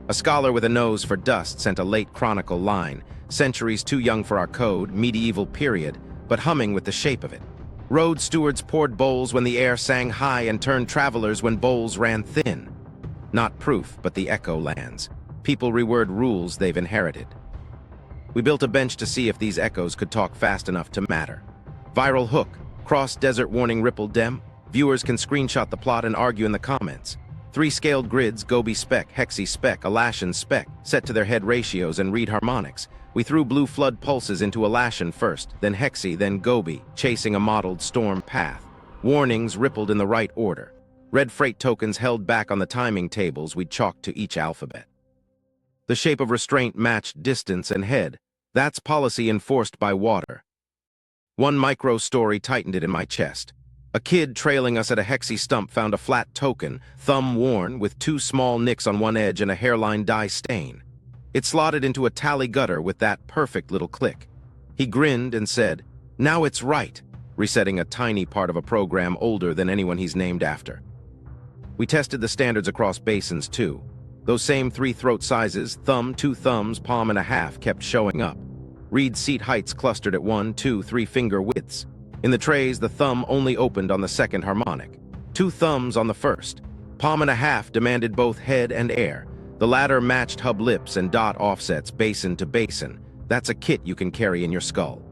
A scholar with a nose for dust sent a late chronicle line, centuries too young for our code, medieval period, but humming with the shape of it. Road stewards poured bowls when the air sang high and turned travelers when bowls ran thin. Not proof, but the echo lands. People reword rules they've inherited. We built a bench to see if these echoes could talk fast enough to matter. Viral hook, cross desert warning ripple dem. Viewers can screenshot the plot and argue in the comments. 3 scaled grids, Gobi spec, Hexy spec, Alashan spec, set to their head ratios and read harmonics. We threw blue flood pulses into Alashan first, then Hexy, then Gobi, chasing a modeled storm path. Warnings rippled in the right order. Red freight tokens held back on the timing tables we'd chalked to each alphabet. The shape of restraint matched distance and head. That's policy enforced by water. One micro story tightened it in my chest. A kid trailing us at a Hexy stump found a flat token, thumb worn, with 2 small nicks on one edge and a hairline dye stain. It slotted into a tally gutter with that perfect little click. He grinned and said, "Now it's right," resetting a tiny part of a program older than anyone he's named after. We tested the standards across basins too. Those same 3 throat sizes, thumb, 2 thumbs, palm and a half, kept showing up. Reed seat heights clustered at 1, 2, 3 finger widths. In the trays, the thumb only opened on the second harmonic. 2 thumbs on the first. Palm and a half demanded both head and air. The latter matched hub lips and dot offsets basin to basin. That's a kit you can carry in your skull.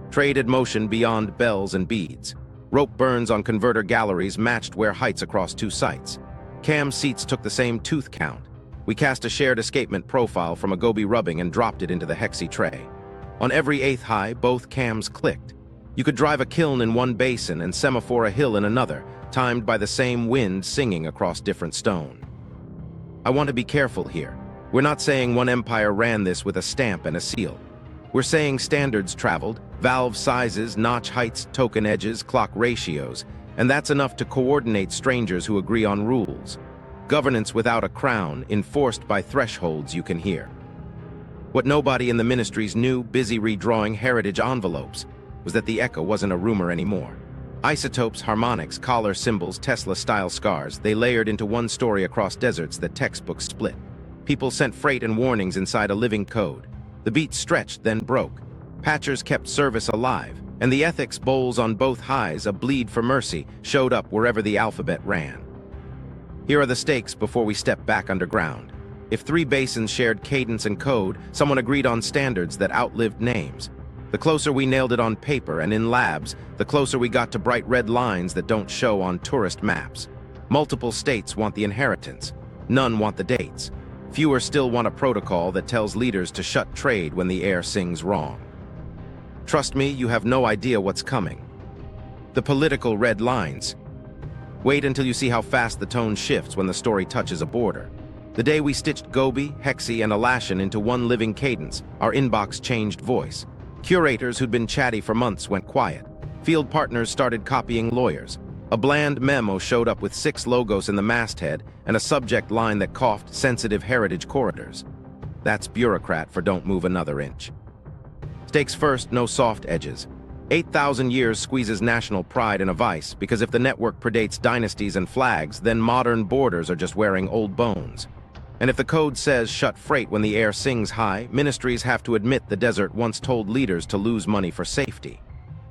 Traded motion beyond bells and beads. Rope burns on converter galleries matched wear heights across 2 sites. Cam seats took the same tooth count. We cast a shared escapement profile from a Gobi rubbing and dropped it into the Hexy tray. On every 8th high, both cams clicked. You could drive a kiln in one basin and semaphore a hill in another, timed by the same wind singing across different stone. I want to be careful here. We're not saying one empire ran this with a stamp and a seal. We're saying standards traveled, valve sizes, notch heights, token edges, clock ratios, and that's enough to coordinate strangers who agree on rules. Governance without a crown, enforced by thresholds you can hear. What nobody in the ministries knew, busy redrawing heritage envelopes, was that the echo wasn't a rumor anymore. Isotopes, harmonics, collar symbols, Tesla-style scars, they layered into one story across deserts that textbooks split. People sent freight and warnings inside a living code. The beat stretched, then broke. Patchers kept service alive, and the ethics bowls on both highs, a bleed for mercy, showed up wherever the alphabet ran. Here are the stakes before we step back underground. If 3 basins shared cadence and code, someone agreed on standards that outlived names. The closer we nailed it on paper and in labs, the closer we got to bright red lines that don't show on tourist maps. Multiple states want the inheritance. None want the dates. Fewer still want a protocol that tells leaders to shut trade when the air sings wrong. Trust me, you have no idea what's coming. The political red lines. Wait until you see how fast the tone shifts when the story touches a border. The day we stitched Gobi, Hexi, and Alashan into one living cadence, our inbox changed voice. Curators who'd been chatty for months went quiet. Field partners started copying lawyers. A bland memo showed up with 6 logos in the masthead and a subject line that coughed sensitive heritage corridors. That's bureaucrat for don't move another inch. Stakes first, no soft edges. 8,000 years squeezes national pride in a vice because if the network predates dynasties and flags, then modern borders are just wearing old bones. And if the code says shut freight when the air sings high, ministries have to admit the desert once told leaders to lose money for safety.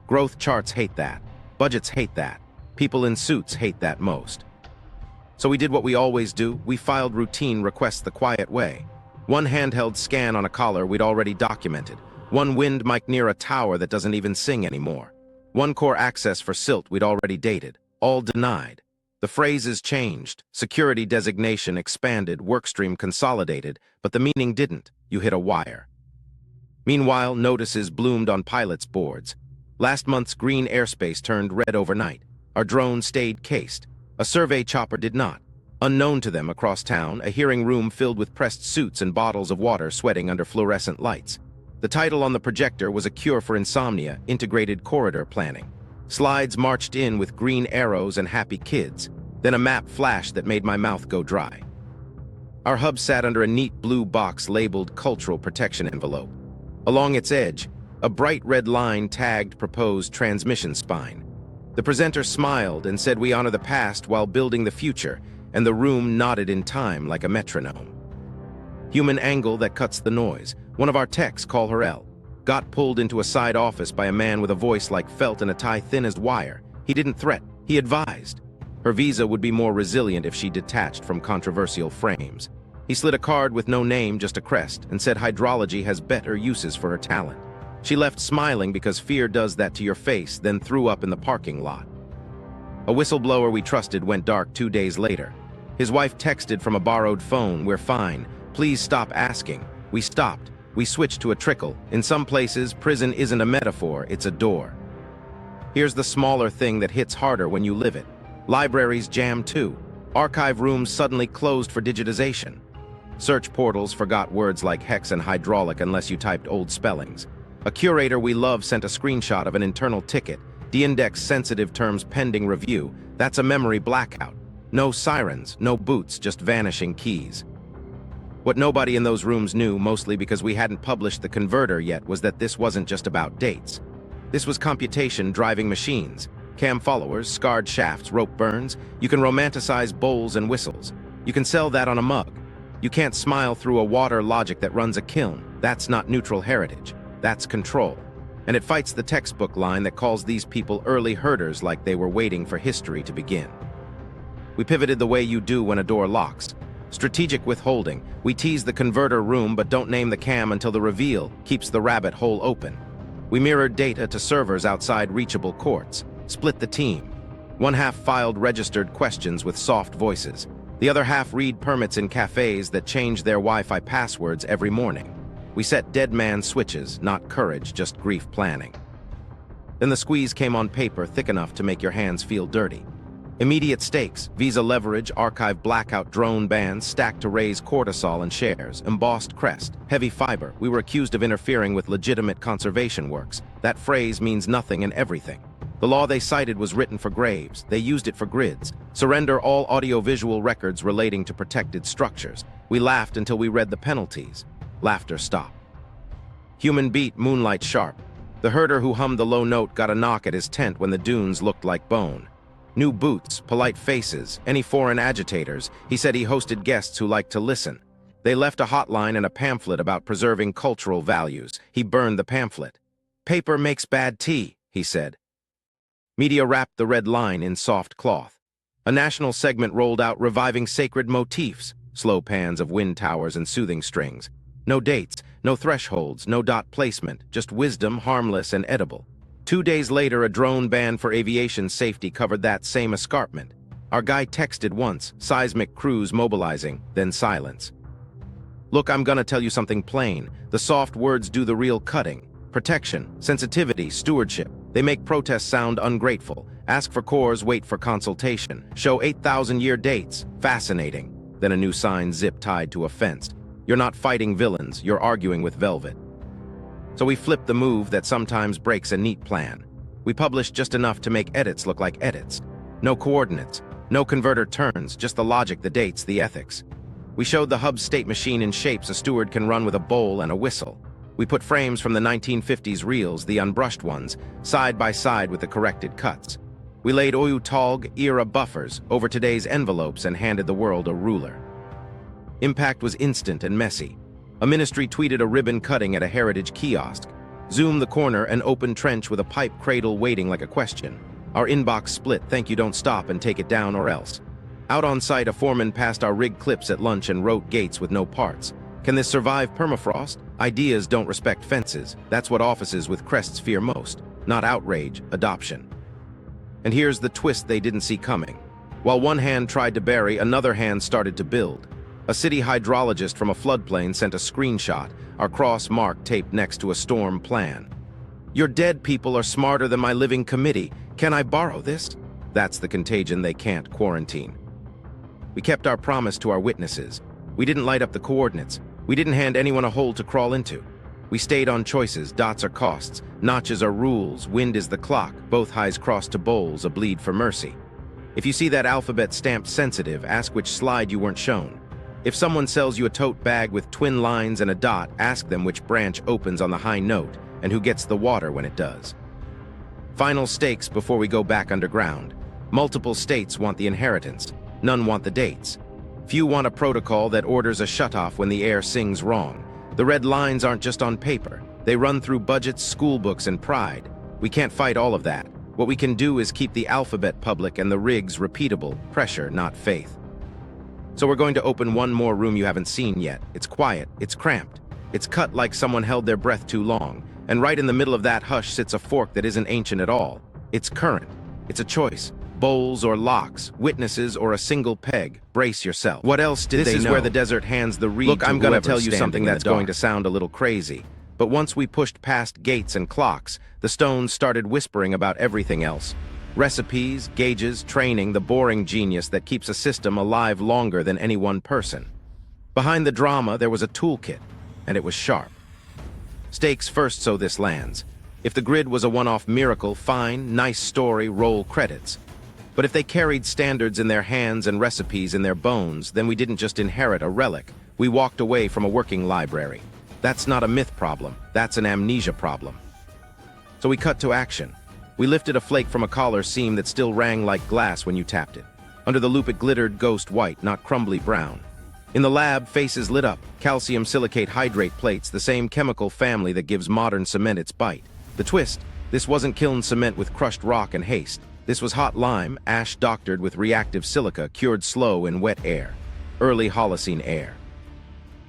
Growth charts hate that. Budgets hate that. People in suits hate that most. So we did what we always do. We filed routine requests the quiet way. One handheld scan on a collar we'd already documented. One wind mic near a tower that doesn't even sing anymore. One core access for silt we'd already dated. All denied. The phrases changed, security designation expanded, workstream consolidated, but the meaning didn't. You hit a wire. Meanwhile, notices bloomed on pilots' boards. Last month's green airspace turned red overnight. Our drone stayed cased. A survey chopper did not. Unknown to them across town, a hearing room filled with pressed suits and bottles of water sweating under fluorescent lights. The title on the projector was A Cure for Insomnia, Integrated Corridor Planning. Slides marched in with green arrows and happy kids. Then a map flashed that made my mouth go dry. Our hub sat under a neat blue box labeled Cultural Protection Envelope. Along its edge, a bright red line tagged Proposed Transmission Spine. The presenter smiled and said we honor the past while building the future, and the room nodded in time like a metronome. Human angle that cuts the noise. One of our techs, call her L, got pulled into a side office by a man with a voice like felt and a tie thin as wire. He didn't threaten, he advised. Her visa would be more resilient if she detached from controversial frames. He slid a card with no name, just a crest, and said hydrology has better uses for her talent. She left smiling because fear does that to your face, then threw up in the parking lot. A whistleblower we trusted went dark 2 days later. His wife texted from a borrowed phone, "We're fine. Please stop asking." We stopped. We switched to a trickle. In some places, prison isn't a metaphor, it's a door. Here's the smaller thing that hits harder when you live it. Libraries jammed too. Archive rooms suddenly closed for digitization. Search portals forgot words like hex and hydraulic unless you typed old spellings. A curator we love sent a screenshot of an internal ticket. De-index sensitive terms pending review. That's a memory blackout. No sirens, no boots, just vanishing keys. What nobody in those rooms knew, mostly because we hadn't published the converter yet, was that this wasn't just about dates. This was computation driving machines. Cam followers, scarred shafts, rope burns. You can romanticize bowls and whistles. You can sell that on a mug. You can't smile through a water logic that runs a kiln. That's not neutral heritage. That's control. And it fights the textbook line that calls these people early herders like they were waiting for history to begin. We pivoted the way you do when a door locks. Strategic withholding. We tease the converter room but don't name the cam until the reveal keeps the rabbit hole open. We mirrored data to servers outside reachable courts. Split the team. One half filed registered questions with soft voices. The other half read permits in cafes that change their Wi-Fi passwords every morning. We set dead man switches, not courage, just grief planning. Then the squeeze came on paper thick enough to make your hands feel dirty. Immediate stakes, visa leverage, archive blackout drone bans stacked to raise cortisol and shares, embossed crest, heavy fiber. We were accused of interfering with legitimate conservation works. That phrase means nothing and everything. The law they cited was written for graves. They used it for grids. Surrender all audiovisual records relating to protected structures. We laughed until we read the penalties. Laughter stopped. Human beat, moonlight sharp. The herder who hummed the low note got a knock at his tent when the dunes looked like bone. New boots, polite faces, any foreign agitators. He said he hosted guests who liked to listen. They left a hotline and a pamphlet about preserving cultural values. He burned the pamphlet. Paper makes bad tea, he said. Media wrapped the red line in soft cloth. A national segment rolled out reviving sacred motifs, slow pans of wind towers and soothing strings. No dates, no thresholds, no dot placement, just wisdom, harmless and edible. 2 days later, a drone ban for aviation safety covered that same escarpment. Our guy texted once, seismic crews mobilizing, then silence. Look, I'm gonna tell you something plain. The soft words do the real cutting. Protection, sensitivity, stewardship. They make protests sound ungrateful. Ask for cores, wait for consultation. Show 8,000-year dates. Fascinating. Then a new sign zip tied to a fence. You're not fighting villains, you're arguing with velvet. So we flipped the move that sometimes breaks a neat plan. We published just enough to make edits look like edits. No coordinates, no converter turns, just the logic, the dates, the ethics. We showed the hub state machine in shapes a steward can run with a bowl and a whistle. We put frames from the 1950s reels, the unbrushed ones, side by side with the corrected cuts. We laid Oyu-Tolg era buffers over today's envelopes and handed the world a ruler. Impact was instant and messy. A ministry tweeted a ribbon cutting at a heritage kiosk. Zoom the corner, an open trench with a pipe cradle waiting like a question. Our inbox split, thank you, don't stop and take it down or else. Out on site, a foreman passed our rig clips at lunch and wrote gates with no parts. Can this survive permafrost? Ideas don't respect fences. That's what offices with crests fear most. Not outrage, adoption. And here's the twist they didn't see coming. While one hand tried to bury, another hand started to build. A city hydrologist from a floodplain sent a screenshot, our cross mark taped next to a storm plan. Your dead people are smarter than my living committee. Can I borrow this? That's the contagion they can't quarantine. We kept our promise to our witnesses. We didn't light up the coordinates. We didn't hand anyone a hole to crawl into. We stayed on choices, dots are costs, notches are rules, wind is the clock, both highs crossed to bowls, a bleed for mercy. If you see that alphabet stamped sensitive, ask which slide you weren't shown. If someone sells you a tote bag with twin lines and a dot, ask them which branch opens on the high note and who gets the water when it does. Final stakes before we go back underground. Multiple states want the inheritance. None want the dates. Few want a protocol that orders a shutoff when the air sings wrong. The red lines aren't just on paper. They run through budgets, school books, and pride. We can't fight all of that. What we can do is keep the alphabet public and the rigs repeatable. Pressure, not faith. So we're going to open one more room you haven't seen yet. It's quiet, it's cramped. It's cut like someone held their breath too long. And right in the middle of that hush sits a fork that isn't ancient at all. It's current. It's a choice. Bowls or locks, witnesses or a single peg. Brace yourself. What else did they know? This is where the desert hands the reed. Look, I'm going to tell you something that's going to sound a little crazy. But once we pushed past gates and clocks, the stones started whispering about everything else. Recipes, gauges, training, the boring genius that keeps a system alive longer than any one person. Behind the drama, there was a toolkit, and it was sharp. Stakes first so this lands. If the grid was a one-off miracle, fine, nice story, roll credits. But if they carried standards in their hands and recipes in their bones, then we didn't just inherit a relic. We walked away from a working library. That's not a myth problem, that's an amnesia problem. So we cut to action. We lifted a flake from a collar seam that still rang like glass when you tapped it. Under the loop it glittered ghost white, not crumbly brown. In the lab, faces lit up, calcium silicate hydrate plates, the same chemical family that gives modern cement its bite. The twist, this wasn't kiln cement with crushed rock and haste. This was hot lime, ash doctored with reactive silica, cured slow in wet air. Early Holocene air.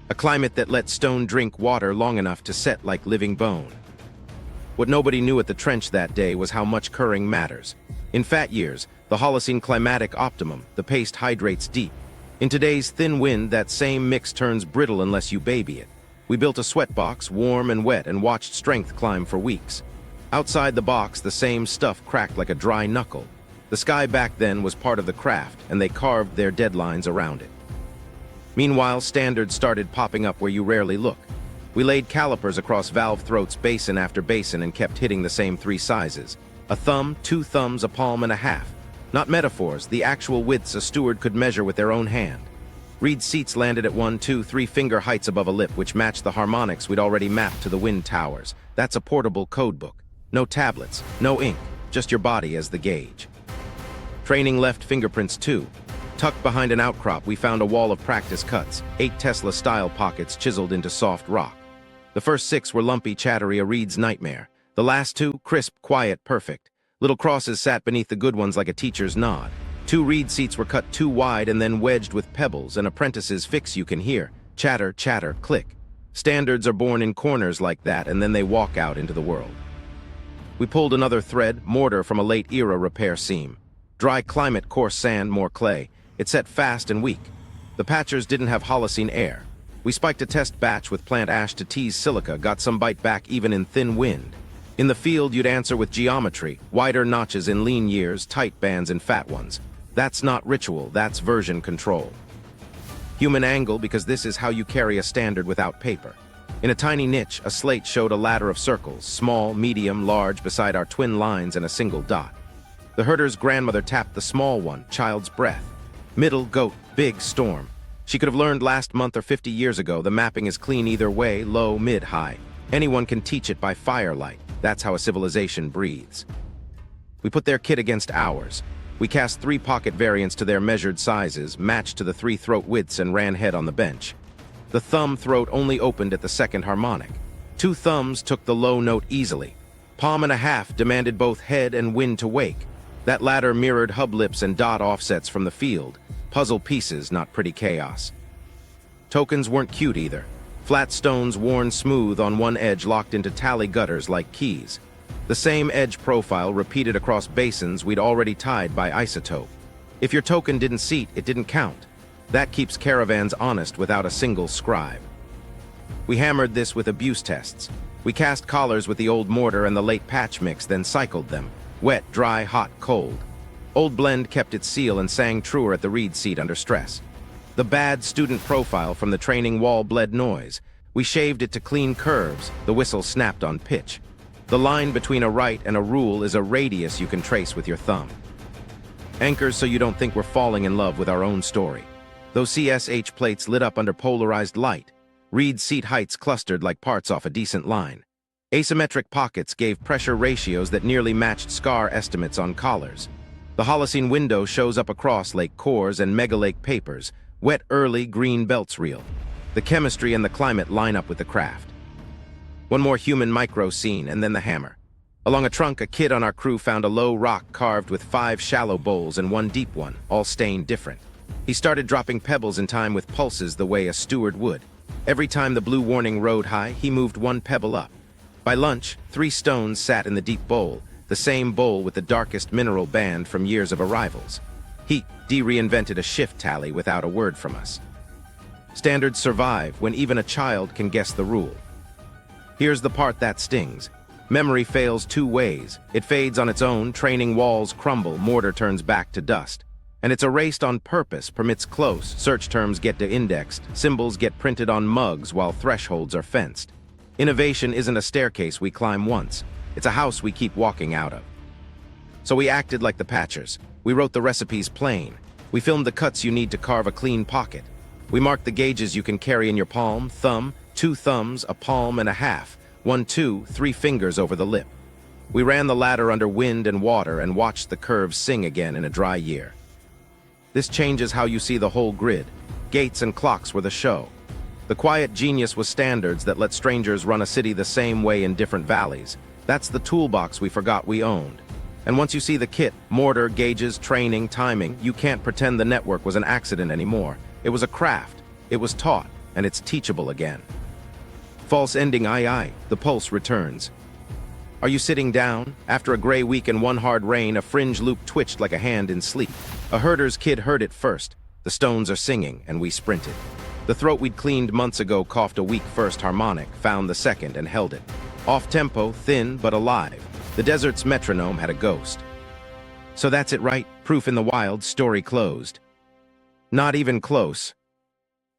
A climate that let stone drink water long enough to set like living bone. What nobody knew at the trench that day was how much curring matters. In fat years, the Holocene Climatic Optimum, the paste hydrates deep. In today's thin wind, that same mix turns brittle unless you baby it. We built a sweat box, warm and wet, and watched strength climb for weeks. Outside the box, the same stuff cracked like a dry knuckle. The sky back then was part of the craft, and they carved their deadlines around it. Meanwhile, standards started popping up where you rarely look. We laid calipers across valve throats basin after basin and kept hitting the same 3 sizes. A thumb, 2 thumbs, a palm and a half. Not metaphors, the actual widths a steward could measure with their own hand. Reed seats landed at 1, 2, 3 finger heights above a lip, which matched the harmonics we'd already mapped to the wind towers. That's a portable code book. No tablets, no ink, just your body as the gauge. Training left fingerprints too. Tucked behind an outcrop, we found a wall of practice cuts, 8 Tesla-style pockets chiseled into soft rock. The first 6 were lumpy, chattery, a Reed's nightmare. The last 2, crisp, quiet, perfect. Little crosses sat beneath the good ones like a teacher's nod. 2 Reed seats were cut too wide and then wedged with pebbles, an apprentice's fix you can hear. Chatter, chatter, click. Standards are born in corners like that, and then they walk out into the world. We pulled another thread, mortar from a late-era repair seam. Dry climate, coarse sand, more clay. It set fast and weak. The patchers didn't have Holocene air. We spiked a test batch with plant ash to tease silica, got some bite back even in thin wind. In the field, you'd answer with geometry, wider notches in lean years, tight bands in fat ones. That's not ritual, that's version control. Human angle, because this is how you carry a standard without paper. In a tiny niche, a slate showed a ladder of circles, small, medium, large, beside our twin lines and a single dot. The herder's grandmother tapped the small one, child's breath. Middle, goat, big, storm. She could have learned last month or 50 years ago, the mapping is clean either way, low, mid, high. Anyone can teach it by firelight. That's how a civilization breathes. We put their kit against ours. We cast 3 pocket variants to their measured sizes, matched to the 3 throat widths, and ran head on the bench. The thumb throat only opened at the second harmonic. 2 thumbs took the low note easily. Palm and a half demanded both head and wind to wake. That latter mirrored hub lips and dot offsets from the field. Puzzle pieces, not pretty chaos. Tokens weren't cute either. Flat stones worn smooth on one edge locked into tally gutters like keys. The same edge profile repeated across basins we'd already tied by isotope. If your token didn't seat, it didn't count. That keeps caravans honest without a single scribe. We hammered this with abuse tests. We cast collars with the old mortar and the late patch mix, then cycled them. Wet, dry, hot, cold. Old blend kept its seal and sang truer at the reed seat under stress. The bad student profile from the training wall bled noise. We shaved it to clean curves. The whistle snapped on pitch. The line between a right and a rule is a radius you can trace with your thumb. Anchors so you don't think we're falling in love with our own story. Those CSH plates lit up under polarized light. Reed seat heights clustered like parts off a decent line. Asymmetric pockets gave pressure ratios that nearly matched SCAR estimates on collars. The Holocene window shows up across lake cores and megalake papers. Wet early, green belts reel. The chemistry and the climate line up with the craft. One more human micro scene, and then the hammer. Along a trunk, a kid on our crew found a low rock carved with 5 shallow bowls and 1 deep one, all stained different. He started dropping pebbles in time with pulses the way a steward would. Every time the blue warning rode high, he moved 1 pebble up. By lunch, 3 stones sat in the deep bowl, the same bowl with the darkest mineral band from years of arrivals. He reinvented a shift tally without a word from us. Standards survive when even a child can guess the rule. Here's the part that stings. Memory fails 2 ways. It fades on its own, training walls crumble, mortar turns back to dust. And it's erased on purpose, permits close, search terms get de-indexed, symbols get printed on mugs while thresholds are fenced. Innovation isn't a staircase we climb once. It's a house we keep walking out of. So we acted like the patchers. We wrote the recipes plain. We filmed the cuts you need to carve a clean pocket. We marked the gauges you can carry in your palm, thumb, 2 thumbs, a palm and a half, 1, 2, 3 fingers over the lip. We ran the ladder under wind and water and watched the curves sing again in a dry year. This changes how you see the whole grid. Gates and clocks were the show. The quiet genius was standards that let strangers run a city the same way in different valleys. That's the toolbox we forgot we owned. And once you see the kit, mortar, gauges, training, timing, you can't pretend the network was an accident anymore. It was a craft, it was taught, and it's teachable again. False ending, aye, the pulse returns. Are you sitting down? After a gray week and 1 hard rain, a fringe loop twitched like a hand in sleep. A herder's kid heard it first. The stones are singing, and we sprinted. The throat we'd cleaned months ago coughed a weak first harmonic, found the second, and held it. Off-tempo, thin, but alive. The desert's metronome had a ghost. So that's it, right? Proof in the wild, story closed. Not even close.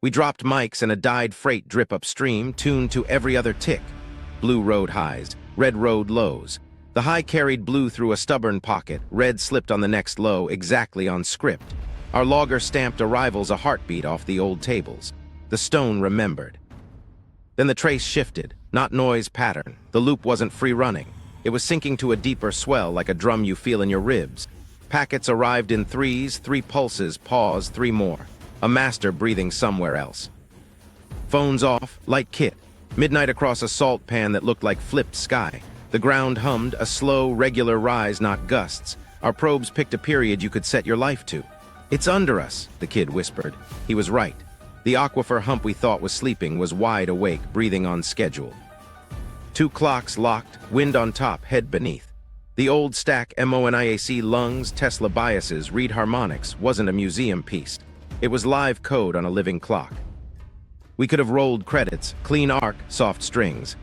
We dropped mics and a dyed freight drip upstream, tuned to every other tick. Blue road highs, red road lows. The high carried blue through a stubborn pocket, red slipped on the next low, exactly on script. Our logger stamped arrivals a heartbeat off the old tables. The stone remembered. Then the trace shifted, not noise pattern. The loop wasn't free running. It was sinking to a deeper swell like a drum you feel in your ribs. Packets arrived in threes, 3 pulses, pause, 3 more. A master breathing somewhere else. Phones off, light kit. Midnight across a salt pan that looked like flipped sky. The ground hummed, a slow, regular rise, not gusts. Our probes picked a period you could set your life to. "It's under us," the kid whispered. He was right. The aquifer hump we thought was sleeping was wide awake, breathing on schedule. 2 clocks locked, wind on top, head beneath. The old stack MONIAC lungs, Tesla biases, read harmonics wasn't a museum piece. It was live code on a living clock. We could have rolled credits, clean arc, soft strings.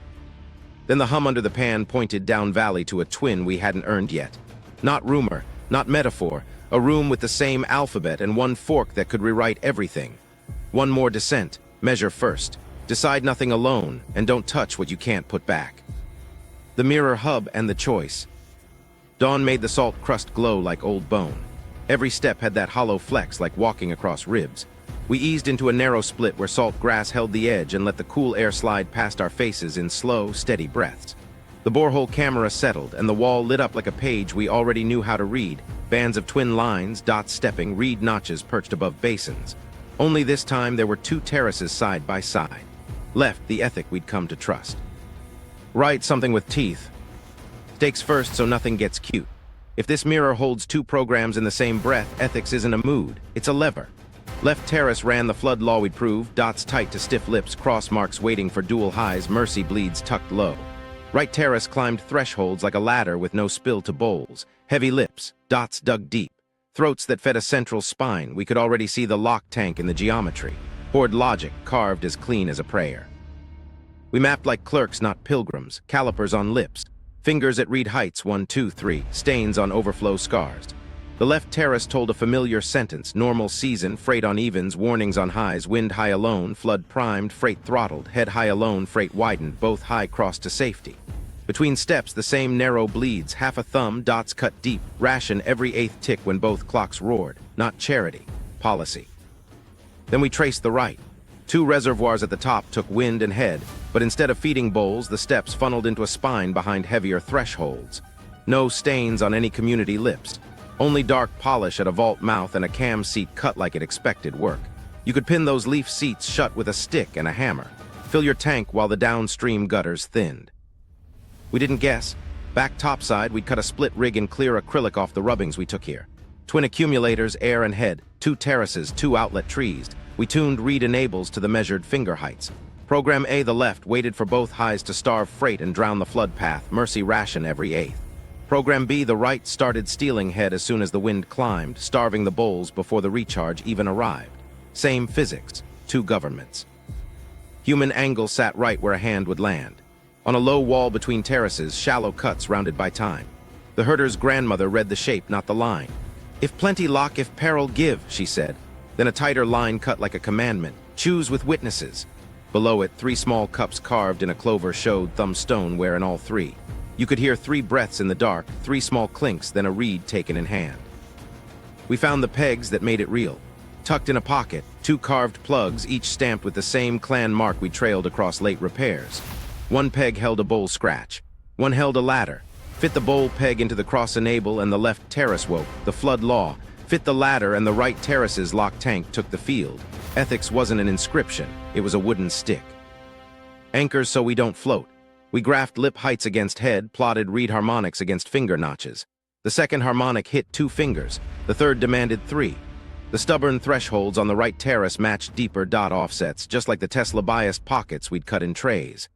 Then the hum under the pan pointed down valley to a twin we hadn't earned yet. Not rumor, not metaphor, a room with the same alphabet and one fork that could rewrite everything. One more descent, measure first. Decide nothing alone, and don't touch what you can't put back. The mirror hub and the choice. Dawn made the salt crust glow like old bone. Every step had that hollow flex like walking across ribs. We eased into a narrow split where salt grass held the edge and let the cool air slide past our faces in slow, steady breaths. The borehole camera settled, and the wall lit up like a page we already knew how to read. Bands of twin lines, dots stepping, reed notches perched above basins. Only this time there were 2 terraces side by side. Left, the ethic we'd come to trust. Right, something with teeth. Stakes first so nothing gets cute. If this mirror holds 2 programs in the same breath, ethics isn't a mood, it's a lever. Left terrace ran the flood law we'd proved, dots tight to stiff lips, cross marks waiting for dual highs, mercy bleeds tucked low. Right terrace climbed thresholds like a ladder with no spill to bowls. Heavy lips, dots dug deep. Throats that fed a central spine, we could already see the lock tank in the geometry. Poured logic, carved as clean as a prayer. We mapped like clerks, not pilgrims, calipers on lips. Fingers at read heights, 1, 2, 3, stains on overflow scars. The left terrace told a familiar sentence, normal season, freight on evens, warnings on highs, wind high alone, flood primed, freight throttled, head high alone, freight widened, both high crossed to safety. Between steps, the same narrow bleeds, half a thumb, dots cut deep, ration every 8th tick when both clocks roared. Not charity, policy. Then we traced the right. 2 reservoirs at the top took wind and head, but instead of feeding bowls, the steps funneled into a spine behind heavier thresholds. No stains on any community lips. Only dark polish at a vault mouth and a cam seat cut like it expected work. You could pin those leaf seats shut with a stick and a hammer. Fill your tank while the downstream gutters thinned. We didn't guess. Back topside, we'd cut a split rig and clear acrylic off the rubbings we took here. Twin accumulators, air and head, 2 terraces, 2 outlet trees. We tuned read enables to the measured finger heights. Program A, the left, waited for both highs to starve freight and drown the flood path, mercy ration every 8th. Program B, the right, started stealing head as soon as the wind climbed, starving the bowls before the recharge even arrived. Same physics, 2 governments. Human angle sat right where a hand would land. On a low wall between terraces, shallow cuts rounded by time. The herder's grandmother read the shape, not the line. "If plenty lock, if peril give," she said. Then a tighter line cut like a commandment. "Choose with witnesses." Below it, 3 small cups carved in a clover showed thumb stone where in all 3. You could hear 3 breaths in the dark, 3 small clinks, then a reed taken in hand. We found the pegs that made it real. Tucked in a pocket, 2 carved plugs, each stamped with the same clan mark we trailed across late repairs. One peg held a bowl scratch. One held a ladder. Fit the bowl peg into the cross enable and the left terrace woke, the flood law. Fit the ladder and the right terrace's lock tank took the field. Ethics wasn't an inscription, it was a wooden stick. Anchors so we don't float. We graphed lip heights against head, plotted reed harmonics against finger notches. The second harmonic hit 2 fingers, the third demanded 3. The stubborn thresholds on the right terrace matched deeper dot offsets, just like the Tesla biased pockets we'd cut in trays.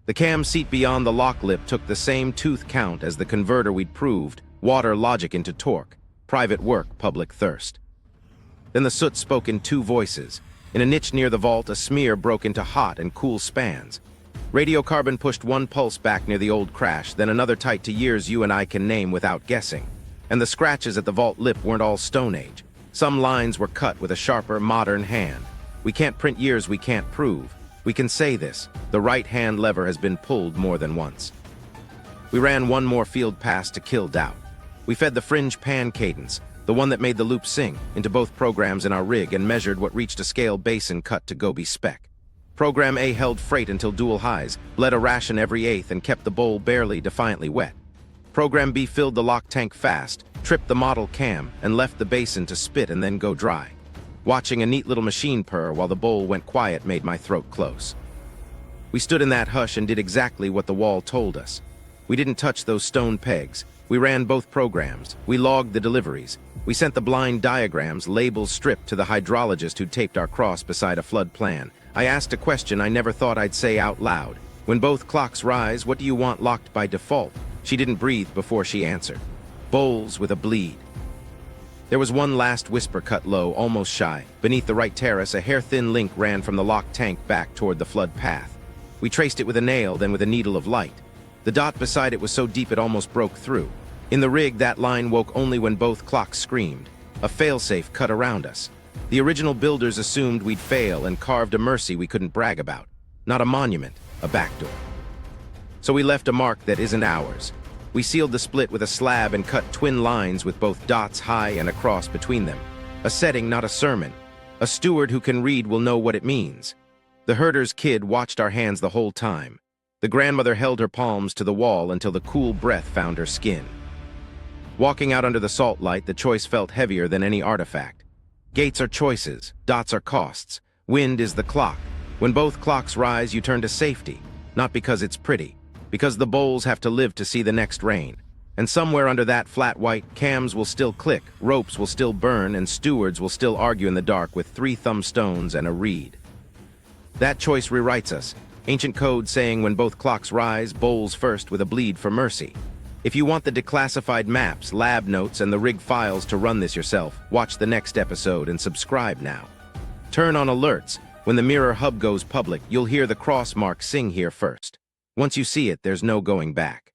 The cam seat beyond the lock lip took the same tooth count as the converter we'd proved, water logic into torque, private work, public thirst. Then the soot spoke in 2 voices. In a niche near the vault, a smear broke into hot and cool spans. Radiocarbon pushed 1 pulse back near the old crash, then another tight to years you and I can name without guessing. And the scratches at the vault lip weren't all Stone Age. Some lines were cut with a sharper, modern hand. We can't print years we can't prove. We can say this: the right-hand lever has been pulled more than once. We ran one more field pass to kill doubt. We fed the fringe pan cadence, the one that made the loop sing, into both programs in our rig and measured what reached a scale basin cut to Gobi spec. Program A held freight until dual highs, bled a ration every eighth, and kept the bowl barely, defiantly wet. Program B filled the lock tank fast, tripped the model cam, and left the basin to spit and then go dry. Watching a neat little machine purr while the bowl went quiet made my throat close. We stood in that hush and did exactly what the wall told us. We didn't touch those stone pegs. We ran both programs. We logged the deliveries. We sent the blind diagrams, labels stripped, to the hydrologist who taped our cross beside a flood plan. I asked a question I never thought I'd say out loud. When both clocks rise, what do you want locked by default? She didn't breathe before she answered. Bowls with a bleed. There was one last whisper cut low, almost shy. Beneath the right terrace, a hair-thin link ran from the locked tank back toward the flood path. We traced it with a nail, then with a needle of light. The dot beside it was so deep it almost broke through. In the rig, that line woke only when both clocks screamed. A failsafe cut around us. The original builders assumed we'd fail and carved a mercy we couldn't brag about. Not a monument, a backdoor. So we left a mark that isn't ours. We sealed the split with a slab and cut twin lines with both dots high and across between them. A setting, not a sermon. A steward who can read will know what it means. The herder's kid watched our hands the whole time. The grandmother held her palms to the wall until the cool breath found her skin. Walking out under the salt light, the choice felt heavier than any artifact. Gates are choices, dots are costs, wind is the clock. When both clocks rise, you turn to safety, not because it's pretty, because the bowls have to live to see the next rain. And somewhere under that flat white, cams will still click, ropes will still burn, and stewards will still argue in the dark with 3 thumb stones and a reed. That choice rewrites us. Ancient code saying when both clocks rise, bowls first with a bleed for mercy. If you want the declassified maps, lab notes, and the rig files to run this yourself, watch the next episode and subscribe now. Turn on alerts. When the mirror hub goes public, you'll hear the cross mark sing here first. Once you see it, there's no going back.